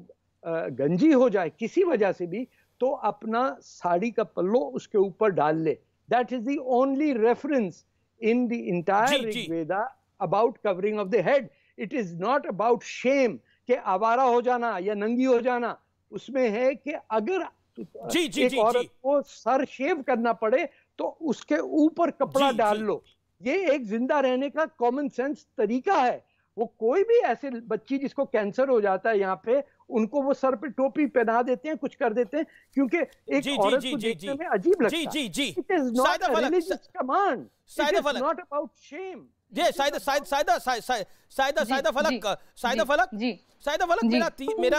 गंजी हो जाए किसी वजह से भी, तो अपना साड़ी का पल्लो उसके ऊपर डाल ले। That is the only reference in the entire Rigveda about covering of the head. It is not about shame कि आवारा हो जाना या नंगी हो जाना। उसमें है कि अगर एक औरत को सर शेव करना पड़े तो उसके ऊपर कपड़ा डाल लो। ये एक जिंदा रहने का कॉमन सेंस तरीका है। वो कोई भी ऐसे बच्ची जिसको कैंसर हो जाता है यहाँ पे, उनको वो सर पे टोपी पहना देते हैं, कुछ कर देते हैं, क्योंकि एक औरत को देखने में अजीब लगता है। It is not a religious command, it is not about shame.
Saida Falak,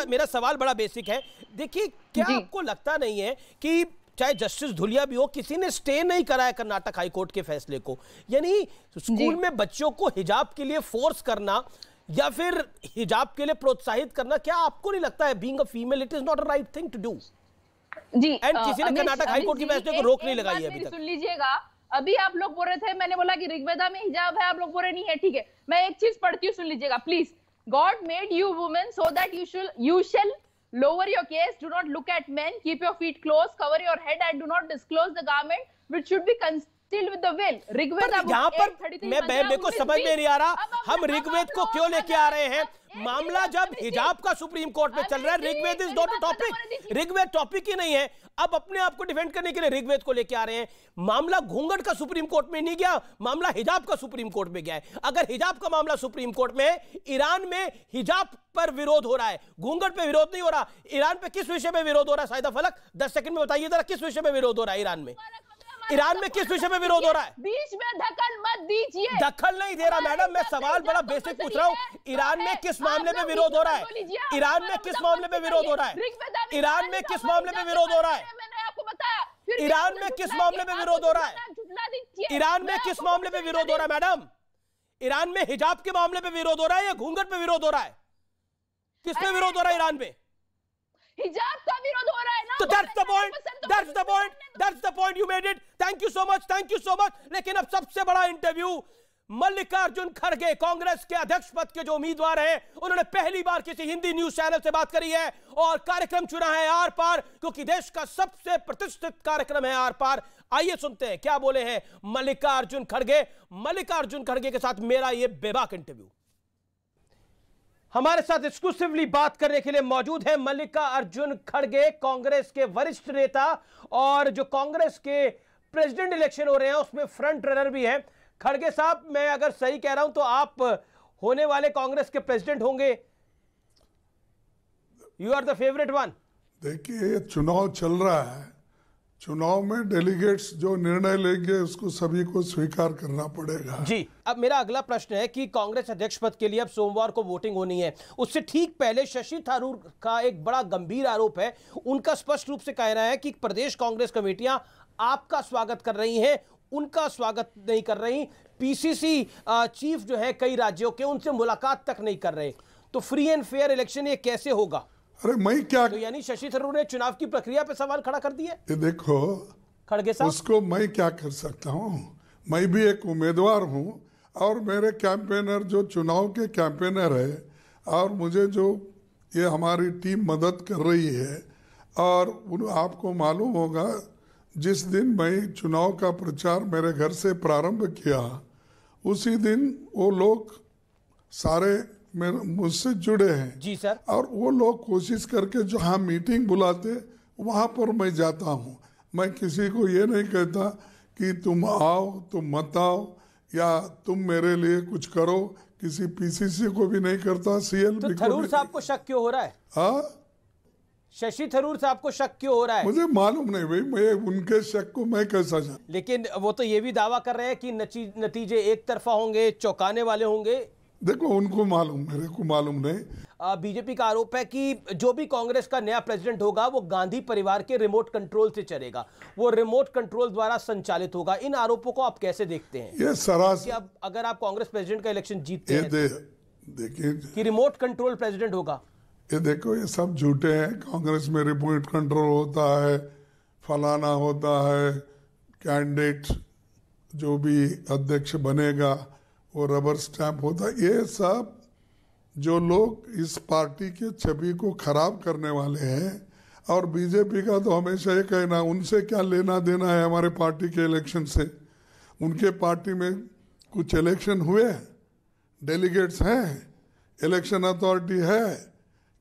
मेरा सवाल बड़ा बेसिक है। देखिए, क्या आपको लगता नहीं है कि चाहे जस्टिस धुलिया भी हो, किसी ने स्टे नहीं कराया कर्नाटक हाईकोर्ट के फैसले को? यानी स्कूल में बच्चों को हिजाब के लिए फोर्स करना या फिर हिजाब के लिए प्रोत्साहित करना, क्या आपको नहीं लगता है being a female it is not a right thing to do?
जी,
एंड किसी ने कर्नाटक हाईकोर्ट के फैसले को रोक नहीं लगाई अभी तक।
सुन लीजिएगा, अभी आप लोग बोल रहे थे, मैंने बोला कि ऋग्वेदा में हिजाब है, आप लोग बोल रहे नहीं है। ठीक है, मैं एक चीज पढ़ती हूँ, सुन लीजिएगा please. God made you women so that you shall lower your gaze, do not look at men, keep your feet closed, cover your head and do not disclose the garment which should be concealed with the veil. Rigveda
यहाँ पर मेरे को समझ में नहीं आ रहा, हम ऋग्वेद को क्यों लेके आ रहे हैं? मामला जब हिजाब का सुप्रीम कोर्ट में चल रहा है, Rigveda is not a topic. Rigveda topic ही नहीं है। अब अपने आप को डिफेंड करने के लिए ऋग्वेद को लेके आ रहे हैं। मामला घूंघट का सुप्रीम कोर्ट में नहीं गया, मामला हिजाब का सुप्रीम कोर्ट में गया है। अगर हिजाब का मामला सुप्रीम कोर्ट में है, ईरान में हिजाब पर विरोध हो रहा है, घूंघट पे विरोध नहीं हो रहा। ईरान पे किस विषय में विरोध हो रहा है? साइदा फलक 10 सेकंड में बताइए जरा, किस विषय में विरोध हो रहा है ईरान में? ईरान में किस विषय में विरोध हो रहा है?
बीच में दखल मत दीजिए।
दखल नहीं दे रहा मैडम, मैं सवाल बड़ा बेसिक पूछ रहा हूँ। ईरान में किस मामले में विरोध हो रहा है? ईरान में किस मामले में विरोध हो रहा है? ईरान में किस मामले में विरोध हो रहा है?
मैंने आपको बताया।
ईरान में किस मामले में विरोध हो रहा है? ईरान में किस मामले में विरोध हो रहा है मैडम? ईरान में हिजाब के मामले में विरोध हो रहा है या घूंघट पे विरोध हो रहा है? किस पे विरोध हो रहा है ईरान में?
हिजाब का विरोध हो रहा है ना।
तो that's the point you made it. Thank you so much. लेकिन अब सबसे बड़ा इंटरव्यू मल्लिकार्जुन खड़गे कांग्रेस के अध्यक्ष पद के जो उम्मीदवार हैं, उन्होंने पहली बार किसी हिंदी न्यूज चैनल से बात करी है और कार्यक्रम चुना है आर पार, क्योंकि देश का सबसे प्रतिष्ठित कार्यक्रम है आर पार। आइए सुनते हैं क्या बोले हैं मल्लिकार्जुन खड़गे। मल्लिकार्जुन खड़गे के साथ मेरा यह बेबाक इंटरव्यू। हमारे साथ एक्सक्लूसिवली बात करने के लिए मौजूद है मल्लिकार्जुन खड़गे, कांग्रेस के वरिष्ठ नेता और जो कांग्रेस के प्रेसिडेंट इलेक्शन हो रहे हैं उसमें फ्रंट रनर भी है। खड़गे साहब, मैं अगर सही कह रहा हूं तो आप होने वाले कांग्रेस के प्रेसिडेंट होंगे। You are the favourite one.
देखिए, चुनाव चल रहा है, चुनाव में डेलीगेट्स जो निर्णय लेंगे उसको सभी को स्वीकार करना पड़ेगा।
जी, अब मेरा अगला प्रश्न है कि कांग्रेस अध्यक्ष पद के लिए अब सोमवार को वोटिंग होनी है, उससे ठीक पहले शशि थरूर का एक बड़ा गंभीर आरोप है। उनका स्पष्ट रूप से कहना है कि प्रदेश कांग्रेस कमेटियां आपका स्वागत कर रही हैं, उनका स्वागत नहीं कर रही। पीसीसी चीफ जो है कई राज्यों के, उनसे मुलाकात तक नहीं कर रहे। तो फ्री एंड फेयर इलेक्शन ये कैसे होगा?
अरे मैं क्या,
तो यानी शशि थरूर ने चुनाव की प्रक्रिया पे सवाल खड़ा कर दिया।
ये देखो
खड़गे साहब,
उसको मैं क्या कर सकता हूँ? मैं भी एक उम्मीदवार हूँ और मेरे कैंपेनर जो चुनाव के कैंपेनर है और मुझे जो ये हमारी टीम मदद कर रही है, और आपको मालूम होगा जिस दिन मैं चुनाव का प्रचार मेरे घर से प्रारंभ किया, उसी दिन वो लोग सारे मुझसे जुड़े हैं।
जी सर।
और वो लोग कोशिश करके जहाँ मीटिंग बुलाते वहाँ पर मैं जाता हूँ। मैं किसी को ये नहीं कहता कि तुम आओ, तुम मत आओ, या तुम मेरे लिए कुछ करो। किसी पीसीसी को भी नहीं करता, सीएल
तो थरूर साहब को शक क्यों हो रहा है?
हाँ,
शशि थरूर साहब को शक क्यों हो रहा है?
मुझे मालूम नहीं भाई, मैं उनके शक को मैं कैसा जान।
लेकिन वो तो ये भी दावा कर रहे हैं कि नतीजे एक तरफा होंगे, चौंकाने वाले होंगे।
देखो, उनको मालूम, मेरे को मालूम नहीं।
बीजेपी का आरोप है कि जो भी कांग्रेस का नया प्रेसिडेंट होगा वो गांधी परिवार के रिमोट कंट्रोल से चलेगा, वो रिमोट कंट्रोल द्वारा संचालित होगा। इन आरोपों को आप कैसे देखते हैं?
ये सरासर,
अब अगर आप कांग्रेस प्रेसिडेंट का इलेक्शन जीतते हैं
देखिए
कि रिमोट कंट्रोल प्रेसिडेंट होगा,
ये देखो, ये सब झूठे हैं। कांग्रेस में रिमोट कंट्रोल होता है, फलाना होता है, कैंडिडेट जो भी अध्यक्ष बनेगा वो रबर स्टैंप होता है। ये सब जो लोग इस पार्टी के छवि को खराब करने वाले हैं। और बीजेपी का तो हमेशा ये कहना, उनसे क्या लेना देना है हमारे पार्टी के इलेक्शन से। उनके पार्टी में कुछ इलेक्शन हुए, डेलीगेट्स हैं, इलेक्शन अथॉरिटी है,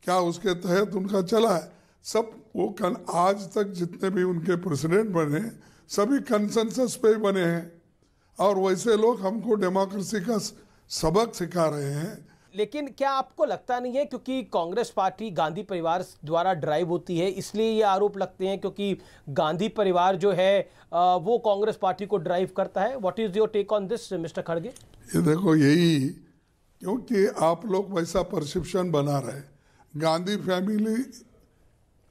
क्या उसके तहत उनका चला है? सब वो आज तक जितने भी उनके प्रेसिडेंट बने सभी कंसेंसस पे बने हैं, और वैसे लोग हमको डेमोक्रेसी का सबक सिखा रहे हैं।
लेकिन क्या आपको लगता नहीं है क्योंकि कांग्रेस पार्टी गांधी परिवार द्वारा ड्राइव होती है, इसलिए ये आरोप लगते हैं क्योंकि गांधी परिवार जो है वो कांग्रेस पार्टी को ड्राइव करता है? What is your take on this mister खड़गे?
ये देखो, यही क्योंकि आप लोग वैसा परसेप्शन बना रहे। गांधी फैमिली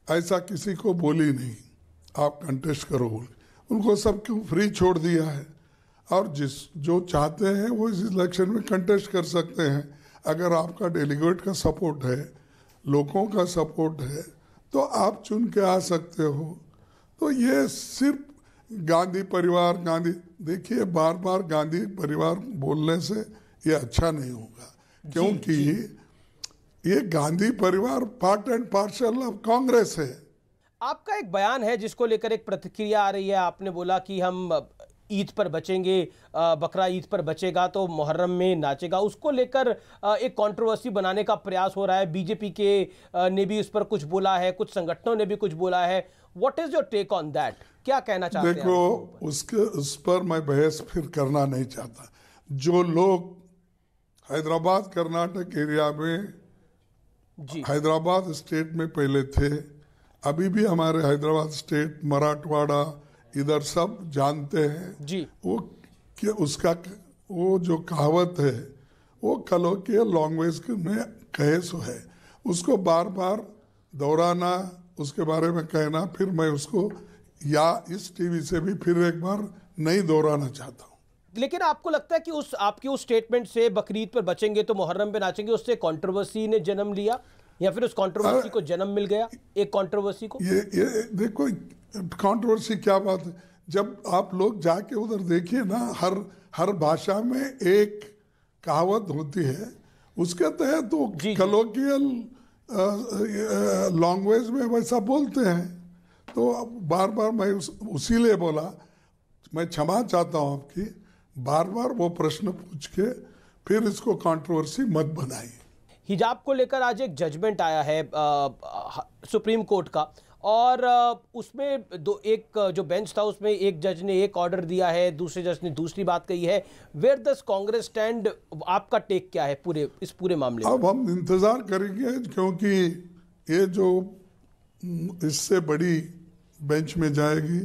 ऐसा किसी को बोली नहीं आप कंटेस्ट करो बोल, उनको सबको फ्री छोड़ दिया है, और जो चाहते हैं वो इस इलेक्शन में कंटेस्ट कर सकते हैं। अगर आपका डेलीगेट का सपोर्ट है, लोगों का सपोर्ट है, तो आप चुन के आ सकते हो। तो ये सिर्फ गांधी परिवार, देखिए बार बार गांधी परिवार बोलने से ये अच्छा नहीं होगा, क्योंकि ये गांधी परिवार part and parcel of Congress है।
आपका एक बयान है जिसको लेकर एक प्रतिक्रिया आ रही है। आपने बोला कि हम ईद पर बचेंगे, बकरा ईद पर बचेगा तो मुहर्रम में नाचेगा। उसको लेकर एक कंट्रोवर्सी बनाने का प्रयास हो रहा है। बीजेपी के ने भी उस पर कुछ बोला है, कुछ संगठनों ने भी कुछ बोला है। What is your take on that? क्या कहना चाहते हैं?
देखो, उस पर मैं बहस फिर करना नहीं चाहता। जो लोग हैदराबाद कर्नाटक एरिया में, हैदराबाद स्टेट में पहले थे, अभी भी हमारे हैदराबाद स्टेट, मराठवाड़ा, इधर सब जानते हैं
जी।
वो कि उसका वो जो कहावत है वो कलोकियल लैंग्वेज में कहे सो है, उसको बार बार दोहराना, उसके बारे में कहना, फिर मैं उसको या इस टीवी से भी फिर एक बार नहीं दोहराना चाहता हूँ।
लेकिन आपको लगता है कि आपके उस स्टेटमेंट से बकरीद पर बचेंगे तो मुहर्रम पे नाचेंगे, उससे कंट्रोवर्सी ने जन्म लिया, या फिर उस कंट्रोवर्सी को जन्म मिल गया एक कंट्रोवर्सी को?
ये देखो, कंट्रोवर्सी क्या बात है? जब आप लोग जाके उधर देखिए ना, हर भाषा में एक कहावत होती है, उसके तहत तो कलोकियल लैंग्वेज में वैसा बोलते हैं। तो बार बार मैं उसीलिए बोला, मैं क्षमा चाहता हूँ आपकी, बार बार वो प्रश्न पूछ के फिर इसको कंट्रोवर्सी मत बनाइए।
हिजाब को लेकर आज एक जजमेंट आया है सुप्रीम कोर्ट का, और उसमें एक जो बेंच था उसमें एक जज ने एक ऑर्डर दिया है, दूसरे जज ने दूसरी बात कही है। Where does Congress stand? आपका टेक क्या है इस पूरे मामले में?
अब हम इंतजार करेंगे, क्योंकि ये जो इससे बड़ी बेंच में जाएगी